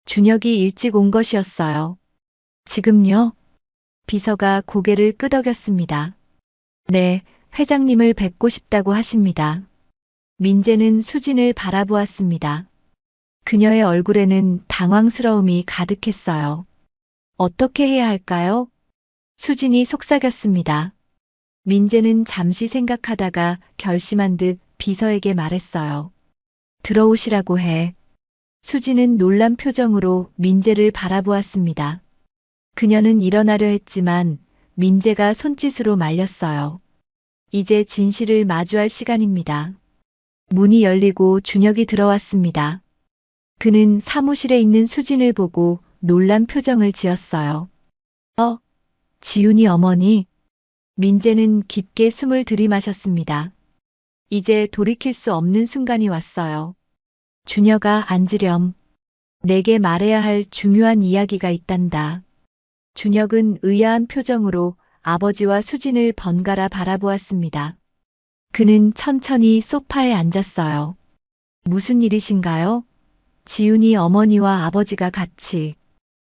준혁이 일찍 온 것이었어요. 지금요? 비서가 고개를 끄덕였습니다. 네, 회장님을 뵙고 싶다고 하십니다. 민재는 수진을 바라보았습니다. 그녀의 얼굴에는 당황스러움이 가득했어요. 어떻게 해야 할까요? 수진이 속삭였습니다. 민재는 잠시 생각하다가 결심한 듯 비서에게 말했어요. 들어오시라고 해. 수진은 놀란 표정으로 민재를 바라보았습니다. 그녀는 일어나려 했지만 민재가 손짓으로 말렸어요. 이제 진실을 마주할 시간입니다. 문이 열리고 준혁이 들어왔습니다. 그는 사무실에 있는 수진을 보고 놀란 표정을 지었어요. 지훈이 어머니. 민재는 깊게 숨을 들이마셨습니다. 이제 돌이킬 수 없는 순간이 왔어요. 준혁아, 앉으렴. 내게 말해야 할 중요한 이야기가 있단다. 준혁은 의아한 표정으로 아버지와 수진을 번갈아 바라보았습니다. 그는 천천히 소파에 앉았어요. 무슨 일이신가요? 지훈이 어머니와 아버지가 같이.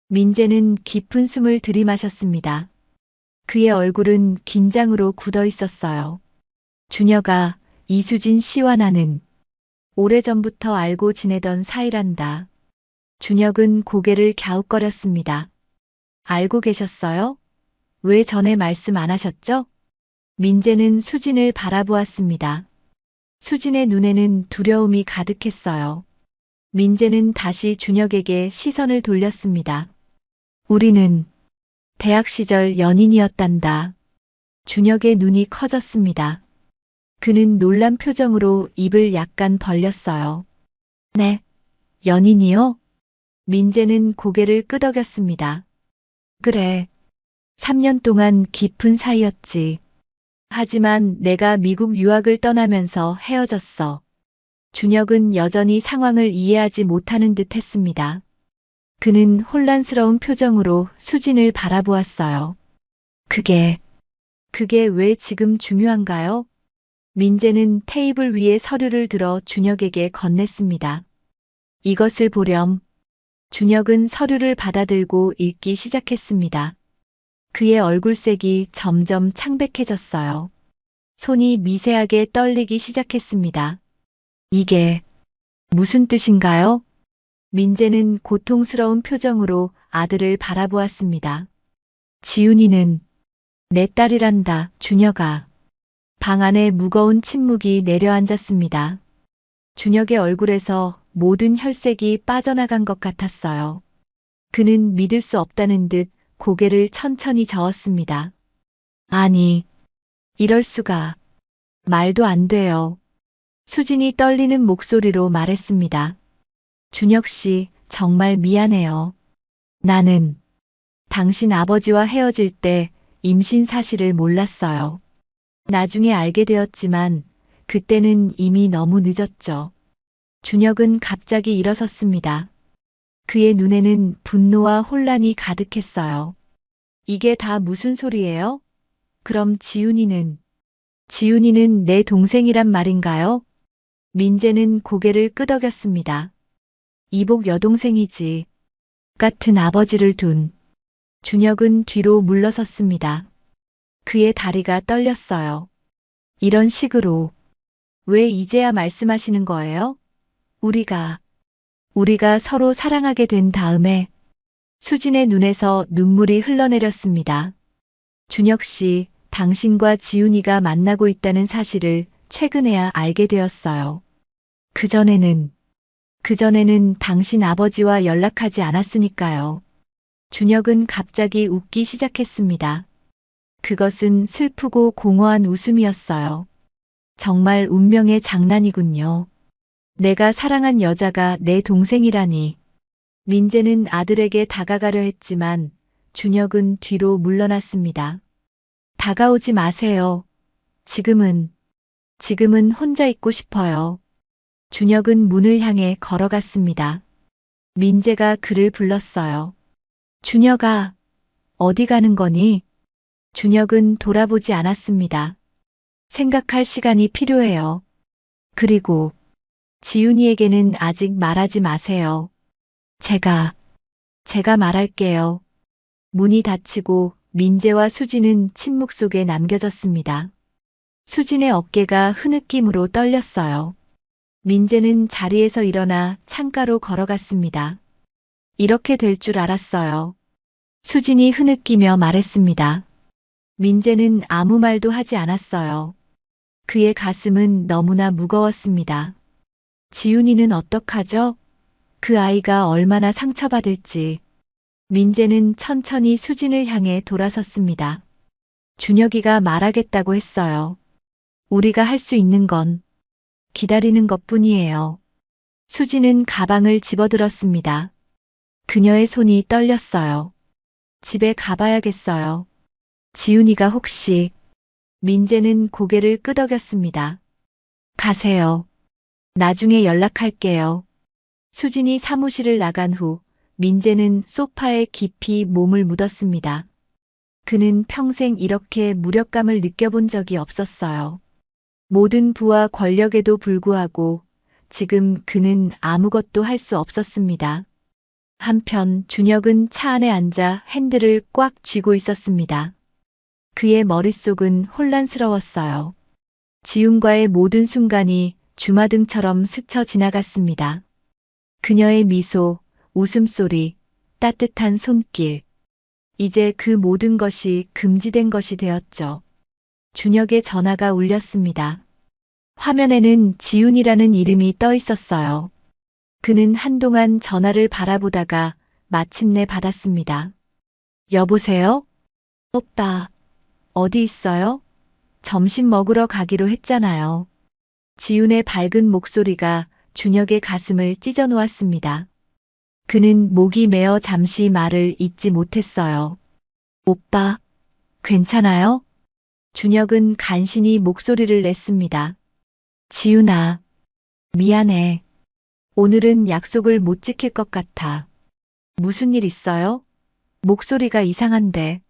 민재는 깊은 숨을 들이마셨습니다. 그의 얼굴은 긴장으로 굳어 있었어요. 준혁아, 이수진 씨와 나는 오래전부터 알고 지내던 사이란다. 준혁은 고개를 갸웃거렸습니다. 알고 계셨어요? 왜 전에 말씀 안 하셨죠? 민재는 수진을 바라보았습니다. 수진의 눈에는 두려움이 가득했어요. 민재는 다시 준혁에게 시선을 돌렸습니다. 우리는 대학 시절 연인이었단다. 준혁의 눈이 커졌습니다. 그는 놀란 표정으로 입을 약간 벌렸어요. 네, 연인이요? 민재는 고개를 끄덕였습니다. 그래, 3년 동안 깊은 사이였지. 하지만 내가 미국 유학을 떠나면서 헤어졌어. 준혁은 여전히 상황을 이해하지 못하는 듯 했습니다. 그는 혼란스러운 표정으로 수진을 바라보았어요. 그게 왜 지금 중요한가요? 민재는 테이블 위에 서류를 들어 준혁에게 건넸습니다. 이것을 보렴. 준혁은 서류를 받아들고 읽기 시작했습니다. 그의 얼굴색이 점점 창백해졌어요. 손이 미세하게 떨리기 시작했습니다. 이게 무슨 뜻인가요? 민재는 고통스러운 표정으로 아들을 바라보았습니다. 지훈이는 내 딸이란다, 준혁아. 방 안에 무거운 침묵이 내려앉았습니다. 준혁의 얼굴에서 모든 혈색이 빠져나간 것 같았어요. 그는 믿을 수 없다는 듯 고개를 천천히 저었습니다. 아니, 이럴 수가. 말도 안 돼요. 수진이 떨리는 목소리로 말했습니다. 준혁 씨, 정말 미안해요. 나는 당신 아버지와 헤어질 때 임신 사실을 몰랐어요. 나중에 알게 되었지만 그때는 이미 너무 늦었죠. 준혁은 갑자기 일어섰습니다. 그의 눈에는 분노와 혼란이 가득했어요. 이게 다 무슨 소리예요? 그럼 지훈이는 내 동생이란 말인가요? 민재는 고개를 끄덕였습니다. 이복 여동생이지. 같은 아버지를 둔. 준혁은 뒤로 물러섰습니다. 그의 다리가 떨렸어요. 이런 식으로. 왜 이제야 말씀하시는 거예요? 우리가 서로 사랑하게 된 다음에 수진의 눈에서 눈물이 흘러내렸습니다. 준혁 씨, 당신과 지훈이가 만나고 있다는 사실을 최근에야 알게 되었어요. 그전에는 당신 아버지와 연락하지 않았으니까요. 준혁은 갑자기 웃기 시작했습니다. 그것은 슬프고 공허한 웃음이었어요. 정말 운명의 장난이군요. 내가 사랑한 여자가 내 동생이라니. 민재는 아들에게 다가가려 했지만 준혁은 뒤로 물러났습니다. 다가오지 마세요. 지금은 혼자 있고 싶어요. 준혁은 문을 향해 걸어갔습니다. 민재가 그를 불렀어요. 준혁아, 어디 가는 거니? 준혁은 돌아보지 않았습니다. 생각할 시간이 필요해요. 그리고 지훈이에게는 아직 말하지 마세요. 제가 말할게요. 문이 닫히고 민재와 수진은 침묵 속에 남겨졌습니다. 수진의 어깨가 흐느낌으로 떨렸어요. 민재는 자리에서 일어나 창가로 걸어갔습니다. 이렇게 될 줄 알았어요. 수진이 흐느끼며 말했습니다. 민재는 아무 말도 하지 않았어요. 그의 가슴은 너무나 무거웠습니다. 지훈이는 어떡하죠? 그 아이가 얼마나 상처받을지. 민재는 천천히 수진을 향해 돌아섰습니다. 준혁이가 말하겠다고 했어요. 우리가 할 수 있는 건 기다리는 것뿐이에요. 수진은 가방을 집어들었습니다. 그녀의 손이 떨렸어요. 집에 가봐야겠어요. 지훈이가 혹시. 민재는 고개를 끄덕였습니다. 가세요. 나중에 연락할게요. 수진이 사무실을 나간 후 민재는 소파에 깊이 몸을 묻었습니다. 그는 평생 이렇게 무력감을 느껴본 적이 없었어요. 모든 부와 권력에도 불구하고 지금 그는 아무것도 할 수 없었습니다. 한편 준혁은 차 안에 앉아 핸들을 꽉 쥐고 있었습니다. 그의 머릿속은 혼란스러웠어요. 지훈과의 모든 순간이 주마등처럼 스쳐 지나갔습니다. 그녀의 미소, 웃음소리, 따뜻한 손길. 이제 그 모든 것이 금지된 것이 되었죠. 준혁의 전화가 울렸습니다. 화면에는 지훈이라는 이름이 떠 있었어요. 그는 한동안 전화를 바라보다가 마침내 받았습니다. 여보세요? 오빠, 어디 있어요? 점심 먹으러 가기로 했잖아요. 지훈의 밝은 목소리가 준혁의 가슴을 찢어 놓았습니다. 그는 목이 메어 잠시 말을 잇지 못했어요. 오빠, 괜찮아요? 준혁은 간신히 목소리를 냈습니다. 지훈아, 미안해. 오늘은 약속을 못 지킬 것 같아. 무슨 일 있어요? 목소리가 이상한데.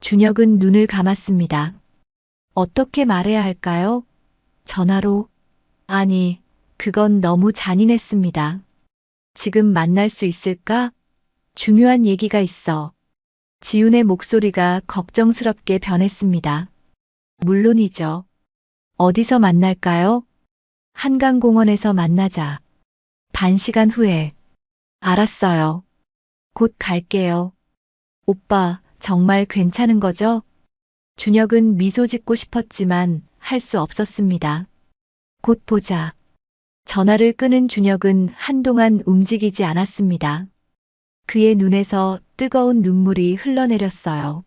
준혁은 눈을 감았습니다. 어떻게 말해야 할까요? 전화로? 아니, 그건 너무 잔인했습니다. 지금 만날 수 있을까? 중요한 얘기가 있어. 지훈의 목소리가 걱정스럽게 변했습니다. 물론이죠. 어디서 만날까요? 한강공원에서 만나자. 반 시간 후에. 알았어요. 곧 갈게요. 오빠, 정말 괜찮은 거죠? 준혁은 미소 짓고 싶었지만 할 수 없었습니다. 곧 보자. 전화를 끄는 준혁은 한동안 움직이지 않았습니다. 그의 눈에서 뜨거운 눈물이 흘러내렸어요.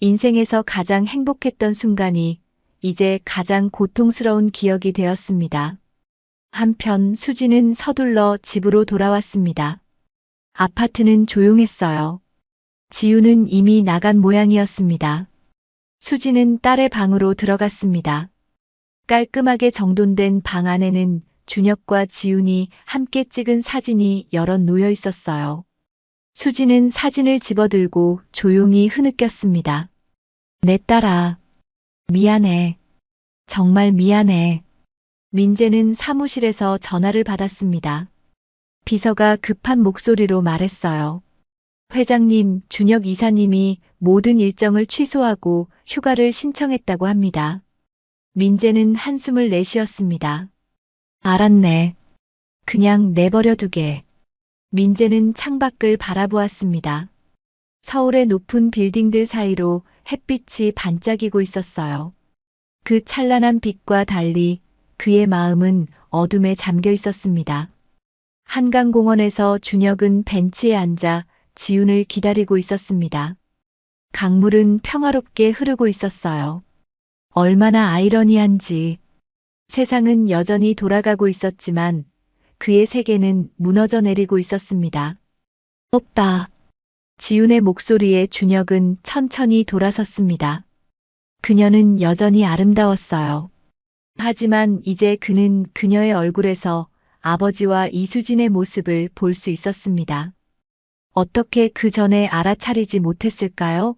인생에서 가장 행복했던 순간이 이제 가장 고통스러운 기억이 되었습니다. 한편 수지는 서둘러 집으로 돌아왔습니다. 아파트는 조용했어요. 지우는 이미 나간 모양이었습니다. 수지는 딸의 방으로 들어갔습니다. 깔끔하게 정돈된 방 안에는 준혁과 지훈이 함께 찍은 사진이 여럿 놓여 있었어요. 수지는 사진을 집어들고 조용히 흐느꼈습니다. 내 딸아. 미안해. 정말 미안해. 민재는 사무실에서 전화를 받았습니다. 비서가 급한 목소리로 말했어요. 회장님, 준혁 이사님이 모든 일정을 취소하고 휴가를 신청했다고 합니다. 민재는 한숨을 내쉬었습니다. 알았네. 그냥 내버려 두게. 민재는 창밖을 바라보았습니다. 서울의 높은 빌딩들 사이로 햇빛이 반짝이고 있었어요. 그 찬란한 빛과 달리 그의 마음은 어둠에 잠겨 있었습니다. 한강공원에서 준혁은 벤치에 앉아 지훈을 기다리고 있었습니다. 강물은 평화롭게 흐르고 있었어요. 얼마나 아이러니한지. 세상은 여전히 돌아가고 있었지만 그의 세계는 무너져 내리고 있었습니다. 오빠. 지훈의 목소리에 준혁은 천천히 돌아섰습니다. 그녀는 여전히 아름다웠어요. 하지만 이제 그는 그녀의 얼굴에서 아버지와 이수진의 모습을 볼 수 있었습니다. 어떻게 그 전에 알아차리지 못했을까요?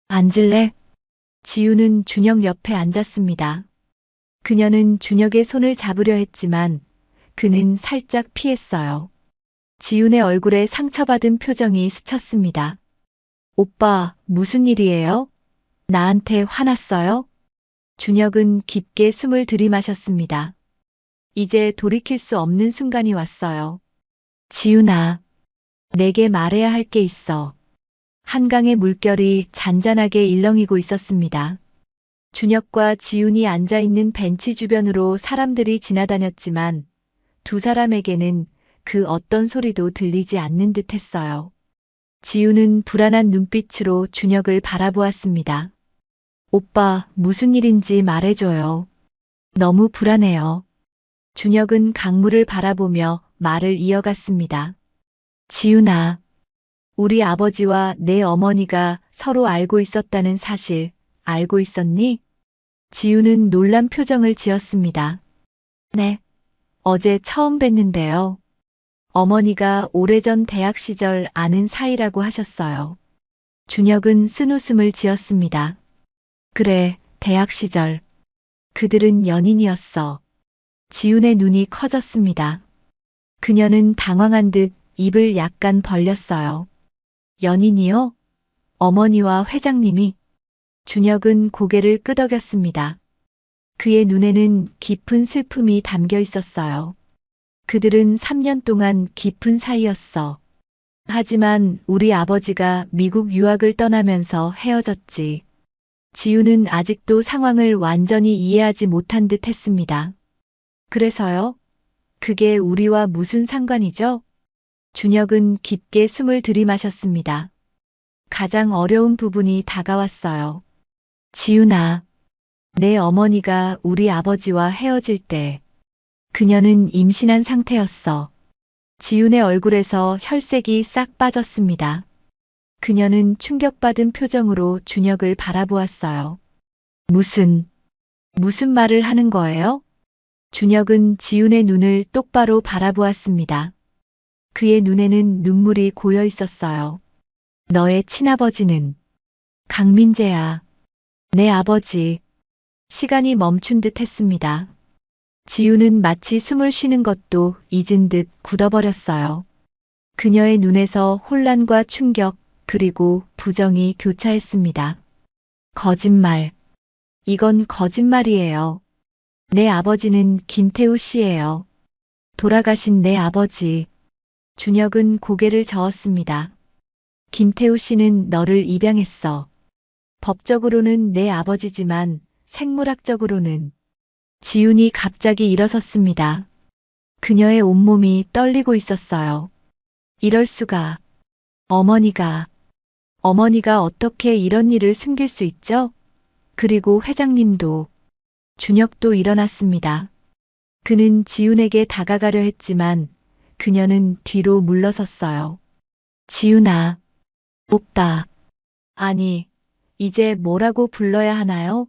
앉을래? 지우는 준혁 옆에 앉았습니다. 그녀는 준혁의 손을 잡으려 했지만 그는 살짝 피했어요. 지훈의 얼굴에 상처받은 표정이 스쳤습니다. 오빠, 무슨 일이에요? 나한테 화났어요? 준혁은 깊게 숨을 들이마셨습니다. 이제 돌이킬 수 없는 순간이 왔어요. 지훈아, 내게 말해야 할 게 있어. 한강의 물결이 잔잔하게 일렁이고 있었습니다. 준혁과 지훈이 앉아있는 벤치 주변으로 사람들이 지나다녔지만 두 사람에게는 그 어떤 소리도 들리지 않는 듯 했어요. 지훈은 불안한 눈빛으로 준혁을 바라보았습니다. 오빠, 무슨 일인지 말해줘요. 너무 불안해요. 준혁은 강물을 바라보며 말을 이어갔습니다. 지훈아, 우리 아버지와 내 어머니가 서로 알고 있었다는 사실 알고 있었니? 지훈은 놀란 표정을 지었습니다. 네, 어제 처음 뵀는데요. 어머니가 오래전 대학 시절 아는 사이라고 하셨어요. 준혁은 쓴웃음을 지었습니다. 그래, 대학 시절. 그들은 연인이었어. 지훈의 눈이 커졌습니다. 그녀는 당황한 듯 입을 약간 벌렸어요. 연인이요? 어머니와 회장님이? 준혁은 고개를 끄덕였습니다. 그의 눈에는 깊은 슬픔이 담겨 있었어요. 그들은 3년 동안 깊은 사이였어. 하지만 우리 아버지가 미국 유학을 떠나면서 헤어졌지. 지우는 아직도 상황을 완전히 이해하지 못한 듯 했습니다. 그래서요? 그게 우리와 무슨 상관이죠? 준혁은 깊게 숨을 들이마셨습니다. 가장 어려운 부분이 다가왔어요. 지훈아, 내 어머니가 우리 아버지와 헤어질 때 그녀는 임신한 상태였어. 지훈의 얼굴에서 혈색이 싹 빠졌습니다. 그녀는 충격받은 표정으로 준혁을 바라보았어요. 무슨 말을 하는 거예요? 준혁은 지훈의 눈을 똑바로 바라보았습니다. 그의 눈에는 눈물이 고여 있었어요. 너의 친아버지는 강민재야. 내 아버지. 시간이 멈춘 듯 했습니다. 지우는 마치 숨을 쉬는 것도 잊은 듯 굳어버렸어요. 그녀의 눈에서 혼란과 충격, 그리고 부정이 교차했습니다. 거짓말. 이건 거짓말이에요. 내 아버지는 김태우 씨예요. 돌아가신 내 아버지. 준혁은 고개를 저었습니다. 김태우 씨는 너를 입양했어. 법적으로는 내 아버지지만 생물학적으로는. 지훈이 갑자기 일어섰습니다. 그녀의 온몸이 떨리고 있었어요. 이럴 수가. 어머니가 어떻게 이런 일을 숨길 수 있죠? 그리고 회장님도. 준혁도 일어났습니다. 그는 지훈에게 다가가려 했지만 그녀는 뒤로 물러섰어요. 지훈아, 오빠. 아니, 이제 뭐라고 불러야 하나요?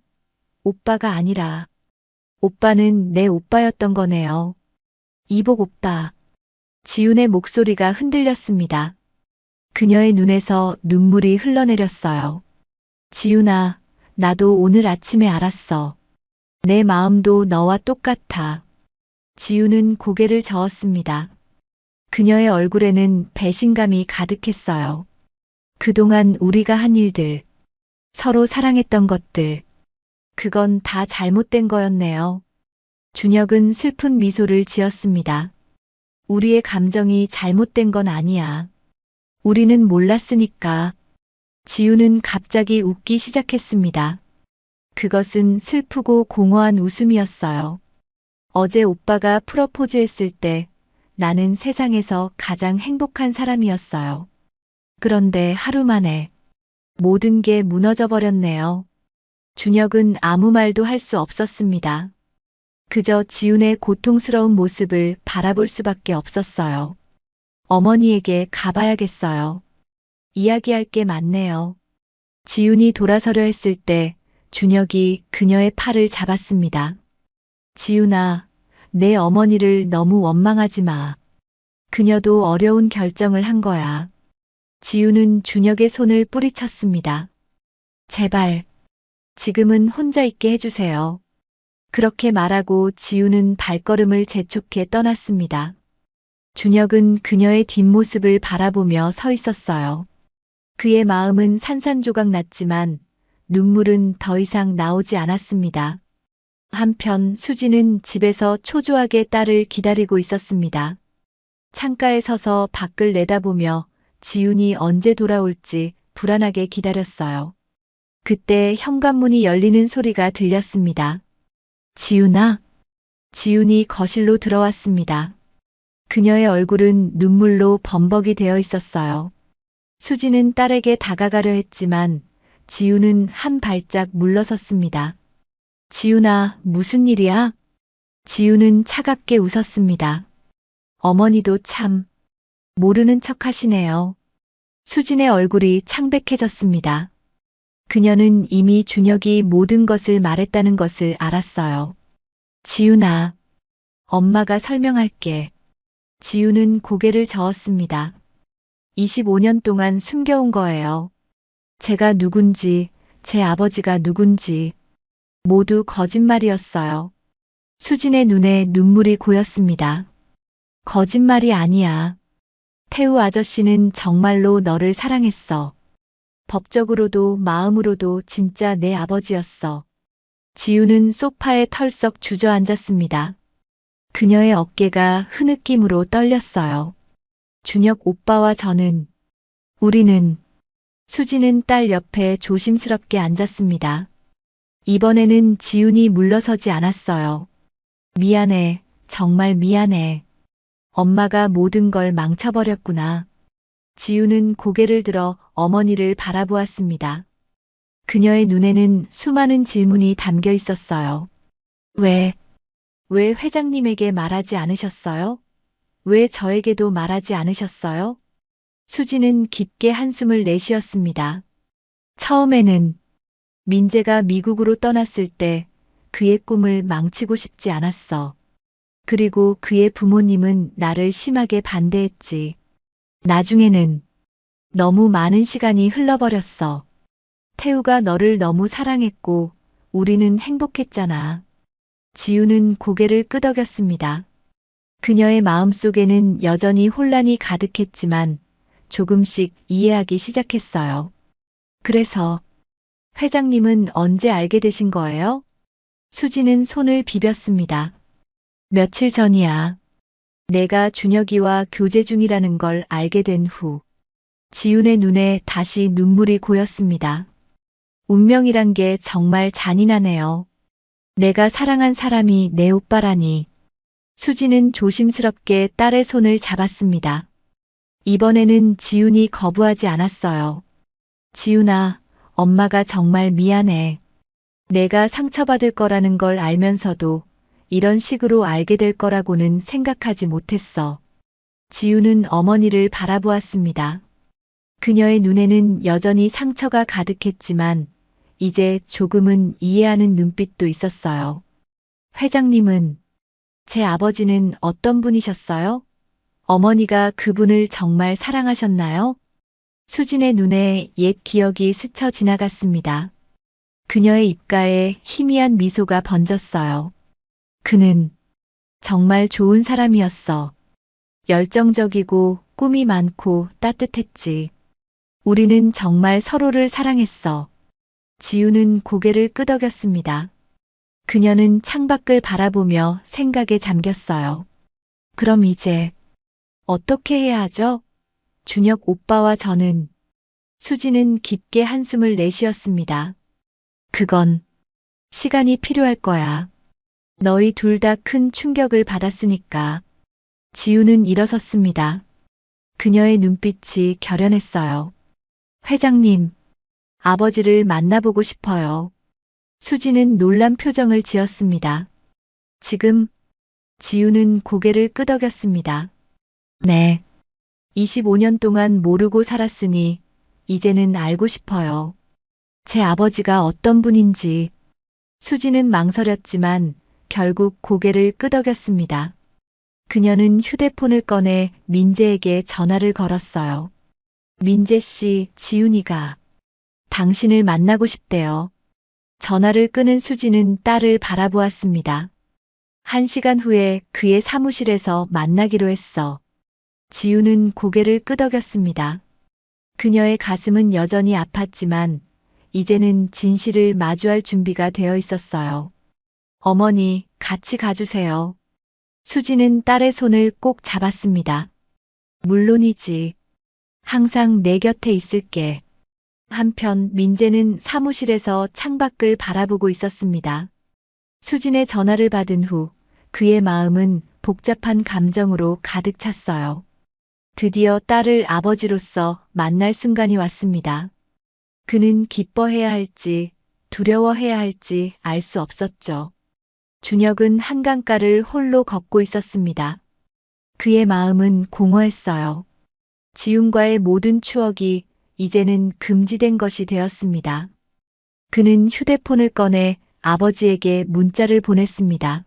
오빠가 아니라, 오빠는 내 오빠였던 거네요. 이복 오빠. 지훈의 목소리가 흔들렸습니다. 그녀의 눈에서 눈물이 흘러내렸어요. 지훈아, 나도 오늘 아침에 알았어. 내 마음도 너와 똑같아. 지훈은 고개를 저었습니다. 그녀의 얼굴에는 배신감이 가득했어요. 그동안 우리가 한 일들, 서로 사랑했던 것들, 그건 다 잘못된 거였네요. 준혁은 슬픈 미소를 지었습니다. 우리의 감정이 잘못된 건 아니야. 우리는 몰랐으니까. 지우는 갑자기 웃기 시작했습니다. 그것은 슬프고 공허한 웃음이었어요. 어제 오빠가 프러포즈했을 때 나는 세상에서 가장 행복한 사람이었어요. 그런데 하루 만에 모든 게 무너져 버렸네요. 준혁은 아무 말도 할 수 없었습니다. 그저 지훈의 고통스러운 모습을 바라볼 수밖에 없었어요. 어머니에게 가봐야겠어요. 이야기할 게 많네요. 지훈이 돌아서려 했을 때 준혁이 그녀의 팔을 잡았습니다. 지훈아, 내 어머니를 너무 원망하지 마. 그녀도 어려운 결정을 한 거야. 지훈은 준혁의 손을 뿌리쳤습니다. 제발, 지금은 혼자 있게 해주세요. 그렇게 말하고 지훈은 발걸음을 재촉해 떠났습니다. 준혁은 그녀의 뒷모습을 바라보며 서 있었어요. 그의 마음은 산산조각 났지만 눈물은 더 이상 나오지 않았습니다. 한편 수지는 집에서 초조하게 딸을 기다리고 있었습니다. 창가에 서서 밖을 내다보며 지훈이 언제 돌아올지 불안하게 기다렸어요. 그때 현관문이 열리는 소리가 들렸습니다. 지훈아? 지훈이 거실로 들어왔습니다. 그녀의 얼굴은 눈물로 범벅이 되어 있었어요. 수지는 딸에게 다가가려 했지만 지훈은 한 발짝 물러섰습니다. 지훈아, 무슨 일이야? 지훈은 차갑게 웃었습니다. 어머니도 참 모르는 척 하시네요. 수진의 얼굴이 창백해졌습니다. 그녀는 이미 준혁이 모든 것을 말했다는 것을 알았어요. 지훈아, 엄마가 설명할게. 지훈은 고개를 저었습니다. 25년 동안 숨겨온 거예요. 제가 누군지, 제 아버지가 누군지, 모두 거짓말이었어요. 수진의 눈에 눈물이 고였습니다. 거짓말이 아니야. 태우 아저씨는 정말로 너를 사랑했어. 법적으로도 마음으로도 진짜 내 아버지였어. 지우는 소파에 털썩 주저앉았습니다. 그녀의 어깨가 흐느낌으로 떨렸어요. 준혁 오빠와 우리는, 수지는 딸 옆에 조심스럽게 앉았습니다. 이번에는 지훈이 물러서지 않았어요. 미안해, 정말 미안해. 엄마가 모든 걸 망쳐버렸구나. 지훈은 고개를 들어 어머니를 바라보았습니다. 그녀의 눈에는 수많은 질문이 담겨 있었어요. 왜 회장님에게 말하지 않으셨어요? 왜 저에게도 말하지 않으셨어요? 수지는 깊게 한숨을 내쉬었습니다. 처음에는 민재가 미국으로 떠났을 때 그의 꿈을 망치고 싶지 않았어. 그리고 그의 부모님은 나를 심하게 반대했지. 나중에는 너무 많은 시간이 흘러버렸어. 태우가 너를 너무 사랑했고 우리는 행복했잖아. 지우는 고개를 끄덕였습니다. 그녀의 마음속에는 여전히 혼란이 가득했지만 조금씩 이해하기 시작했어요. 그래서 회장님은 언제 알게 되신 거예요? 수지는 손을 비볐습니다. 며칠 전이야. 내가 준혁이와 교제 중이라는 걸 알게 된 후. 지훈의 눈에 다시 눈물이 고였습니다. 운명이란 게 정말 잔인하네요. 내가 사랑한 사람이 내 오빠라니. 수지는 조심스럽게 딸의 손을 잡았습니다. 이번에는 지훈이 거부하지 않았어요. 지훈아, 엄마가 정말 미안해. 내가 상처받을 거라는 걸 알면서도 이런 식으로 알게 될 거라고는 생각하지 못했어. 지훈은 어머니를 바라보았습니다. 그녀의 눈에는 여전히 상처가 가득했지만 이제 조금은 이해하는 눈빛도 있었어요. 회장님은, 제 아버지는 어떤 분이셨어요? 어머니가 그분을 정말 사랑하셨나요? 수진의 눈에 옛 기억이 스쳐 지나갔습니다. 그녀의 입가에 희미한 미소가 번졌어요. 그는 정말 좋은 사람이었어. 열정적이고 꿈이 많고 따뜻했지. 우리는 정말 서로를 사랑했어. 지우는 고개를 끄덕였습니다. 그녀는 창밖을 바라보며 생각에 잠겼어요. 그럼 이제 어떻게 해야 하죠? 준혁 오빠와 저는. 수지는 깊게 한숨을 내쉬었습니다. 그건 시간이 필요할 거야. 너희 둘 다 큰 충격을 받았으니까. 지우는 일어섰습니다. 그녀의 눈빛이 결연했어요. 회장님, 아버지를 만나보고 싶어요. 수지는 놀란 표정을 지었습니다. 지금? 지우는 고개를 끄덕였습니다. 네. 25년 동안 모르고 살았으니 이제는 알고 싶어요. 제 아버지가 어떤 분인지. 수지는 망설였지만 결국 고개를 끄덕였습니다. 그녀는 휴대폰을 꺼내 민재에게 전화를 걸었어요. 민재 씨, 지훈이가 당신을 만나고 싶대요. 전화를 끊은 수지는 딸을 바라보았습니다. 1시간 후에 그의 사무실에서 만나기로 했어. 지우는 고개를 끄덕였습니다. 그녀의 가슴은 여전히 아팠지만 이제는 진실을 마주할 준비가 되어 있었어요. 어머니, 같이 가주세요. 수지는 딸의 손을 꼭 잡았습니다. 물론이지. 항상 내 곁에 있을게. 한편 민재는 사무실에서 창밖을 바라보고 있었습니다. 수진의 전화를 받은 후 그의 마음은 복잡한 감정으로 가득 찼어요. 드디어 딸을 아버지로서 만날 순간이 왔습니다. 그는 기뻐해야 할지 두려워해야 할지 알 수 없었죠. 준혁은 한강가를 홀로 걷고 있었습니다. 그의 마음은 공허했어요. 지훈과의 모든 추억이 이제는 금지된 것이 되었습니다. 그는 휴대폰을 꺼내 아버지에게 문자를 보냈습니다.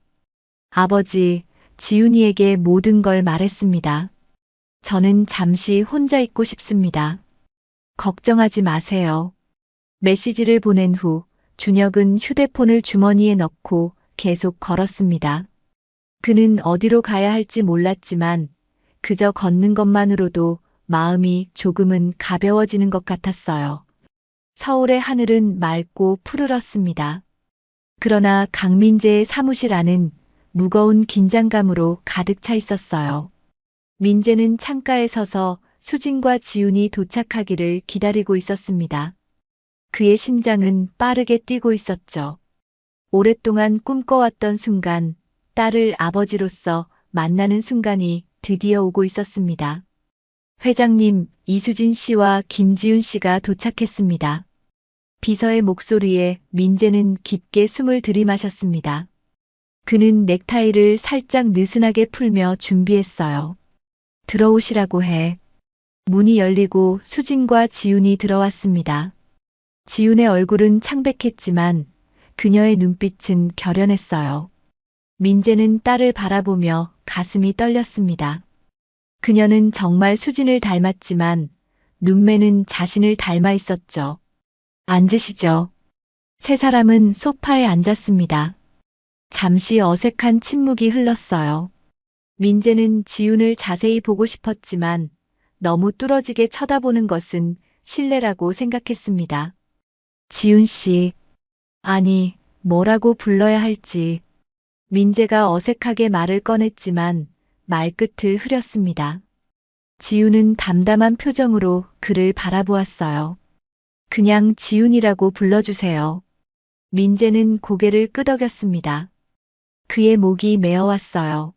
아버지, 지훈이에게 모든 걸 말했습니다. 저는 잠시 혼자 있고 싶습니다. 걱정하지 마세요. 메시지를 보낸 후 준혁은 휴대폰을 주머니에 넣고 계속 걸었습니다. 그는 어디로 가야 할지 몰랐지만 그저 걷는 것만으로도 마음이 조금은 가벼워지는 것 같았어요. 서울의 하늘은 맑고 푸르렀습니다. 그러나 강민재의 사무실 안은 무거운 긴장감으로 가득 차 있었어요. 민재는 창가에 서서 수진과 지훈이 도착하기를 기다리고 있었습니다. 그의 심장은 빠르게 뛰고 있었죠. 오랫동안 꿈꿔왔던 순간, 딸을 아버지로서 만나는 순간이 드디어 오고 있었습니다. 회장님, 이수진 씨와 김지훈 씨가 도착했습니다. 비서의 목소리에 민재는 깊게 숨을 들이마셨습니다. 그는 넥타이를 살짝 느슨하게 풀며 준비했어요. 들어오시라고 해. 문이 열리고 수진과 지훈이 들어왔습니다. 지훈의 얼굴은 창백했지만 그녀의 눈빛은 결연했어요. 민재는 딸을 바라보며 가슴이 떨렸습니다. 그녀는 정말 수진을 닮았지만 눈매는 자신을 닮아 있었죠. 앉으시죠. 세 사람은 소파에 앉았습니다. 잠시 어색한 침묵이 흘렀어요. 민재는 지훈을 자세히 보고 싶었지만 너무 뚫어지게 쳐다보는 것은 실례라고 생각했습니다. 지훈 씨, 아니, 뭐라고 불러야 할지. 민재가 어색하게 말을 꺼냈지만 말끝을 흐렸습니다. 지훈은 담담한 표정으로 그를 바라보았어요. 그냥 지훈이라고 불러주세요. 민재는 고개를 끄덕였습니다. 그의 목이 메어왔어요.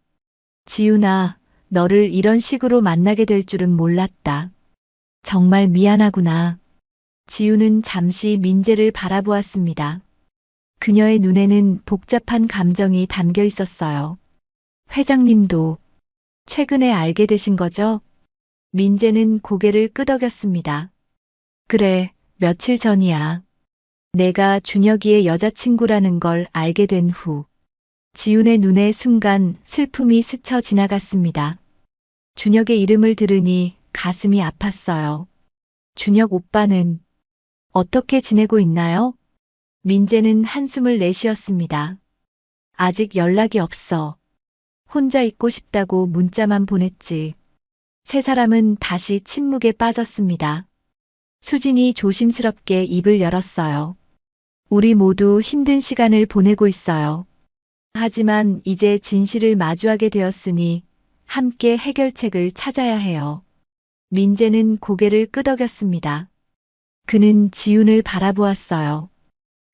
지훈아, 너를 이런 식으로 만나게 될 줄은 몰랐다. 정말 미안하구나. 지훈은 잠시 민재를 바라보았습니다. 그녀의 눈에는 복잡한 감정이 담겨 있었어요. 회장님도 최근에 알게 되신 거죠? 민재는 고개를 끄덕였습니다. 그래, 며칠 전이야. 내가 준혁이의 여자친구라는 걸 알게 된 후, 지훈의 눈에 순간 슬픔이 스쳐 지나갔습니다. 준혁의 이름을 들으니 가슴이 아팠어요. 준혁 오빠는 어떻게 지내고 있나요? 민재는 한숨을 내쉬었습니다. 아직 연락이 없어. 혼자 있고 싶다고 문자만 보냈지. 세 사람은 다시 침묵에 빠졌습니다. 수진이 조심스럽게 입을 열었어요. 우리 모두 힘든 시간을 보내고 있어요. 하지만 이제 진실을 마주하게 되었으니 함께 해결책을 찾아야 해요. 민재는 고개를 끄덕였습니다. 그는 지훈을 바라보았어요.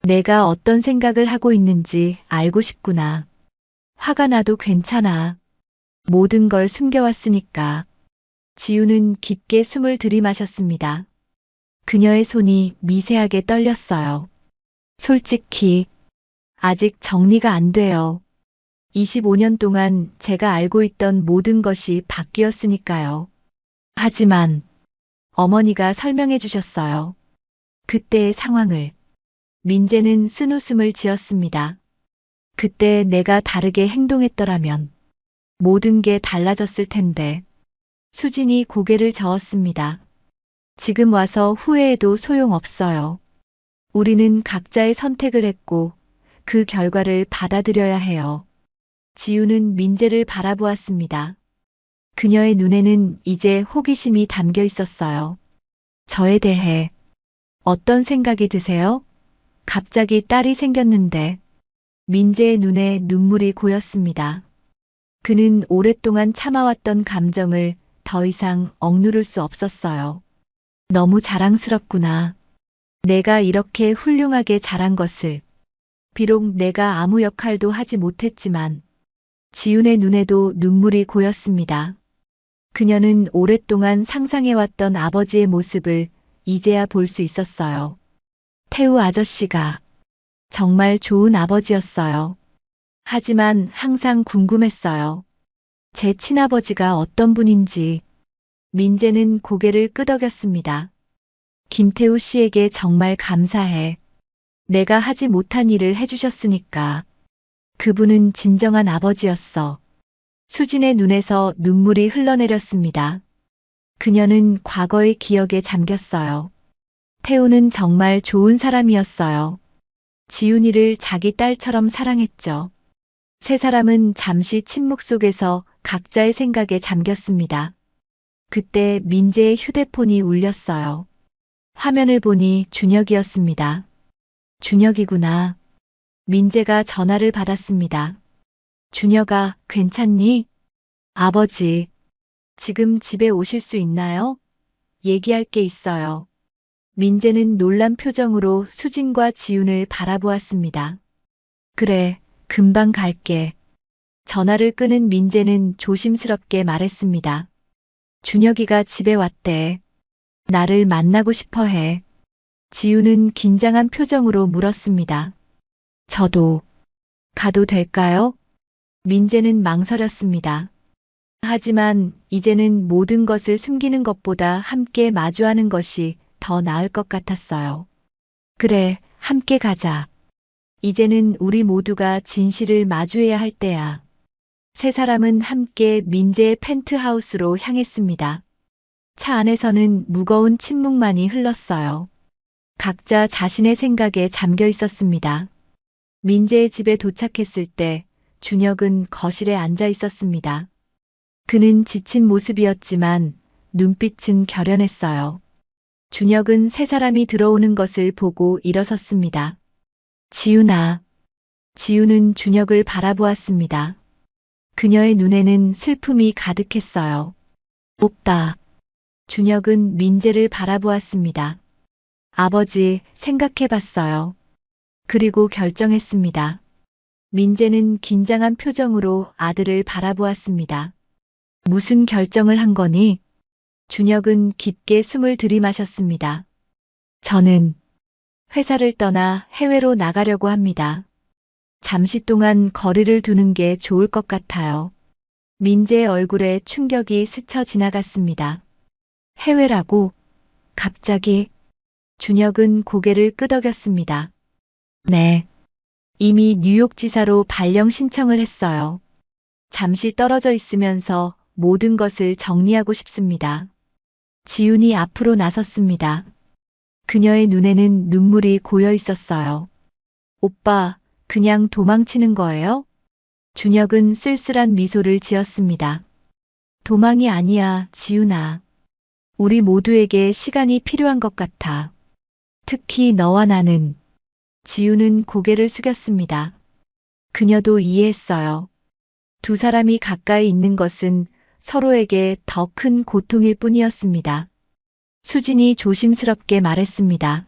내가 어떤 생각을 하고 있는지 알고 싶구나. 화가 나도 괜찮아. 모든 걸 숨겨왔으니까. 지훈은 깊게 숨을 들이마셨습니다. 그녀의 손이 미세하게 떨렸어요. 솔직히 아직 정리가 안 돼요. 25년 동안 제가 알고 있던 모든 것이 바뀌었으니까요. 하지만 어머니가 설명해 주셨어요. 그때의 상황을. 민재는 쓴웃음을 지었습니다. 그때 내가 다르게 행동했더라면 모든 게 달라졌을 텐데. 수진이 고개를 저었습니다. 지금 와서 후회해도 소용없어요. 우리는 각자의 선택을 했고 그 결과를 받아들여야 해요. 지우는 민재를 바라보았습니다. 그녀의 눈에는 이제 호기심이 담겨 있었어요. 저에 대해 어떤 생각이 드세요? 갑자기 딸이 생겼는데. 민재의 눈에 눈물이 고였습니다. 그는 오랫동안 참아왔던 감정을 더 이상 억누를 수 없었어요. 너무 자랑스럽구나. 내가 이렇게 훌륭하게 자란 것을. 비록 내가 아무 역할도 하지 못했지만 지훈의 눈에도 눈물이 고였습니다. 그녀는 오랫동안 상상해왔던 아버지의 모습을 이제야 볼 수 있었어요. 태우 아저씨가 정말 좋은 아버지였어요. 하지만 항상 궁금했어요. 제 친아버지가 어떤 분인지. 민재는 고개를 끄덕였습니다. 김태우 씨에게 정말 감사해. 내가 하지 못한 일을 해주셨으니까. 그분은 진정한 아버지였어. 수진의 눈에서 눈물이 흘러내렸습니다. 그녀는 과거의 기억에 잠겼어요. 태우는 정말 좋은 사람이었어요. 지훈이를 자기 딸처럼 사랑했죠. 세 사람은 잠시 침묵 속에서 각자의 생각에 잠겼습니다. 그때 민재의 휴대폰이 울렸어요. 화면을 보니 준혁이었습니다. 준혁이구나. 민재가 전화를 받았습니다. 준혁아, 괜찮니? 아버지, 지금 집에 오실 수 있나요? 얘기할 게 있어요. 민재는 놀란 표정으로 수진과 지훈을 바라보았습니다. 그래, 금방 갈게. 전화를 끊은 민재는 조심스럽게 말했습니다. 준혁이가 집에 왔대. 나를 만나고 싶어 해. 지훈은 긴장한 표정으로 물었습니다. 저도 가도 될까요? 민재는 망설였습니다. 하지만 이제는 모든 것을 숨기는 것보다 함께 마주하는 것이 더 나을 것 같았어요. 그래, 함께 가자. 이제는 우리 모두가 진실을 마주해야 할 때야. 세 사람은 함께 민재의 펜트하우스로 향했습니다. 차 안에서는 무거운 침묵만이 흘렀어요. 각자 자신의 생각에 잠겨 있었습니다. 민재의 집에 도착했을 때 준혁은 거실에 앉아 있었습니다. 그는 지친 모습이었지만 눈빛은 결연했어요. 준혁은 세 사람이 들어오는 것을 보고 일어섰습니다. 지훈아. 지훈은 준혁을 바라보았습니다. 그녀의 눈에는 슬픔이 가득했어요. 오빠. 준혁은 민재를 바라보았습니다. 아버지, 생각해봤어요. 그리고 결정했습니다. 민재는 긴장한 표정으로 아들을 바라보았습니다. 무슨 결정을 한 거니? 준혁은 깊게 숨을 들이마셨습니다. 저는 회사를 떠나 해외로 나가려고 합니다. 잠시 동안 거리를 두는 게 좋을 것 같아요. 민재의 얼굴에 충격이 스쳐 지나갔습니다. 해외라고? 갑자기? 준혁은 고개를 끄덕였습니다. 네. 이미 뉴욕 지사로 발령 신청을 했어요. 잠시 떨어져 있으면서 모든 것을 정리하고 싶습니다. 지훈이 앞으로 나섰습니다. 그녀의 눈에는 눈물이 고여 있었어요. 오빠, 그냥 도망치는 거예요? 준혁은 쓸쓸한 미소를 지었습니다. 도망이 아니야, 지훈아. 우리 모두에게 시간이 필요한 것 같아. 특히 너와 나는. 지훈은 고개를 숙였습니다. 그녀도 이해했어요. 두 사람이 가까이 있는 것은 서로에게 더 큰 고통일 뿐이었습니다. 수진이 조심스럽게 말했습니다.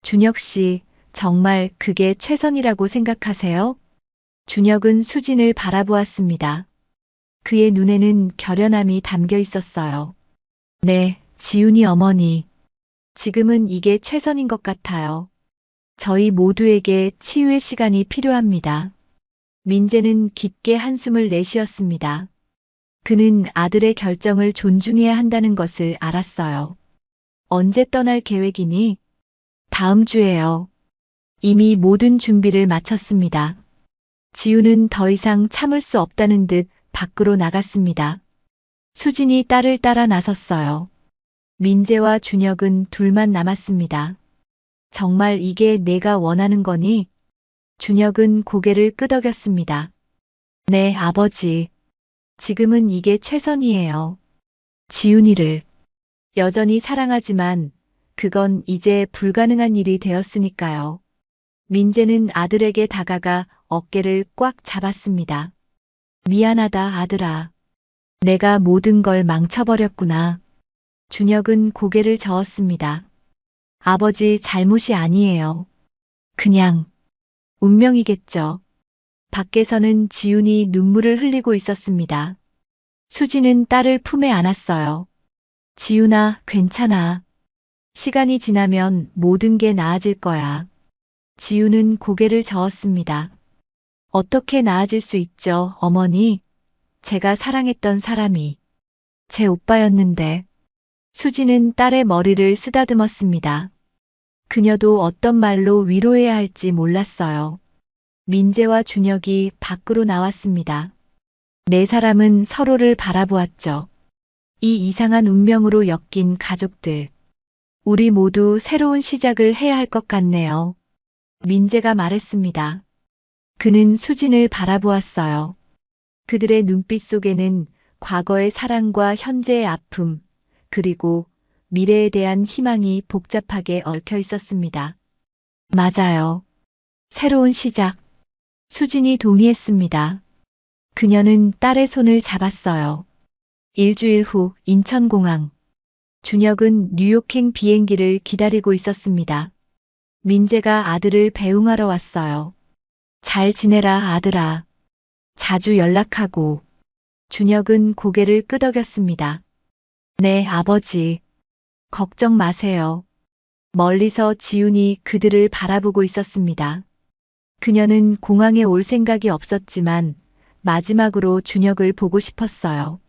준혁 씨, 정말 그게 최선이라고 생각하세요? 준혁은 수진을 바라보았습니다. 그의 눈에는 결연함이 담겨 있었어요. 네, 지훈이 어머니. 지금은 이게 최선인 것 같아요. 저희 모두에게 치유의 시간이 필요합니다. 민재는 깊게 한숨을 내쉬었습니다. 그는 아들의 결정을 존중해야 한다는 것을 알았어요. 언제 떠날 계획이니? 다음 주에요. 이미 모든 준비를 마쳤습니다. 지우는 더 이상 참을 수 없다는 듯 밖으로 나갔습니다. 수진이 딸을 따라 나섰어요. 민재와 준혁은 둘만 남았습니다. 정말 이게 내가 원하는 거니? 준혁은 고개를 끄덕였습니다. 네, 아버지. 지금은 이게 최선이에요. 지훈이를 여전히 사랑하지만 그건 이제 불가능한 일이 되었으니까요. 민재는 아들에게 다가가 어깨를 꽉 잡았습니다. 미안하다, 아들아. 내가 모든 걸 망쳐버렸구나. 준혁은 고개를 저었습니다. 아버지 잘못이 아니에요. 그냥 운명이겠죠. 밖에서는 지훈이 눈물을 흘리고 있었습니다. 수지는 딸을 품에 안았어요. 지훈아, 괜찮아. 시간이 지나면 모든 게 나아질 거야. 지훈은 고개를 저었습니다. 어떻게 나아질 수 있죠, 어머니? 제가 사랑했던 사람이 제 오빠였는데. 수지는 딸의 머리를 쓰다듬었습니다. 그녀도 어떤 말로 위로해야 할지 몰랐어요. 민재와 준혁이 밖으로 나왔습니다. 네 사람은 서로를 바라보았죠. 이 이상한 운명으로 엮인 가족들. 우리 모두 새로운 시작을 해야 할 것 같네요. 민재가 말했습니다. 그는 수진을 바라보았어요. 그들의 눈빛 속에는 과거의 사랑과 현재의 아픔, 그리고 미래에 대한 희망이 복잡하게 얽혀 있었습니다. 맞아요. 새로운 시작. 수진이 동의했습니다. 그녀는 딸의 손을 잡았어요. 일주일 후 인천공항. 준혁은 뉴욕행 비행기를 기다리고 있었습니다. 민재가 아들을 배웅하러 왔어요. 잘 지내라, 아들아. 자주 연락하고. 준혁은 고개를 끄덕였습니다. 네, 아버지. 걱정 마세요. 멀리서 지훈이 그들을 바라보고 있었습니다. 그녀는 공항에 올 생각이 없었지만 마지막으로 준혁을 보고 싶었어요.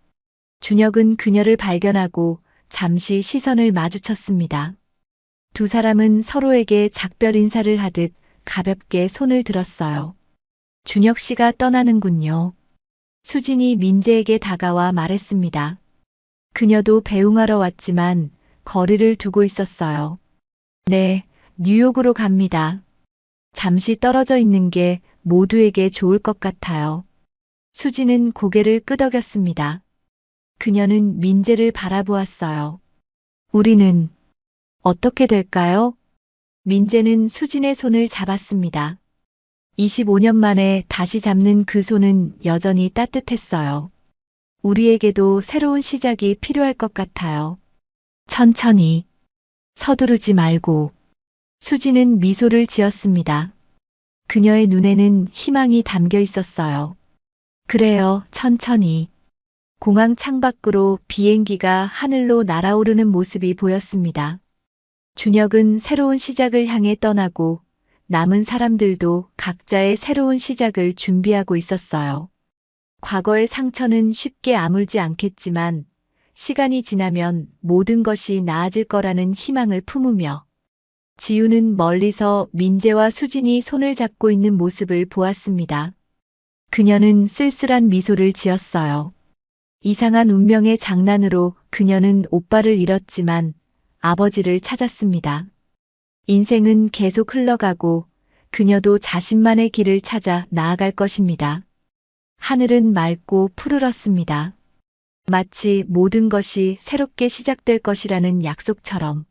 준혁은 그녀를 발견하고 잠시 시선을 마주쳤습니다. 두 사람은 서로에게 작별 인사를 하듯 가볍게 손을 들었어요. 준혁 씨가 떠나는군요. 수진이 민재에게 다가와 말했습니다. 그녀도 배웅하러 왔지만 거리를 두고 있었어요. 네, 뉴욕으로 갑니다. 잠시 떨어져 있는 게 모두에게 좋을 것 같아요. 수지는 고개를 끄덕였습니다. 그녀는 민재를 바라보았어요. 우리는 어떻게 될까요? 민재는 수진의 손을 잡았습니다. 25년 만에 다시 잡는 그 손은 여전히 따뜻했어요. 우리에게도 새로운 시작이 필요할 것 같아요. 천천히. 서두르지 말고. 수지는 미소를 지었습니다. 그녀의 눈에는 희망이 담겨 있었어요. 그래요, 천천히. 공항 창밖으로 비행기가 하늘로 날아오르는 모습이 보였습니다. 준혁은 새로운 시작을 향해 떠나고 남은 사람들도 각자의 새로운 시작을 준비하고 있었어요. 과거의 상처는 쉽게 아물지 않겠지만 시간이 지나면 모든 것이 나아질 거라는 희망을 품으며 지우는 멀리서 민재와 수진이 손을 잡고 있는 모습을 보았습니다. 그녀는 쓸쓸한 미소를 지었어요. 이상한 운명의 장난으로 그녀는 오빠를 잃었지만 아버지를 찾았습니다. 인생은 계속 흘러가고 그녀도 자신만의 길을 찾아 나아갈 것입니다. 하늘은 맑고 푸르렀습니다. 마치 모든 것이 새롭게 시작될 것이라는 약속처럼.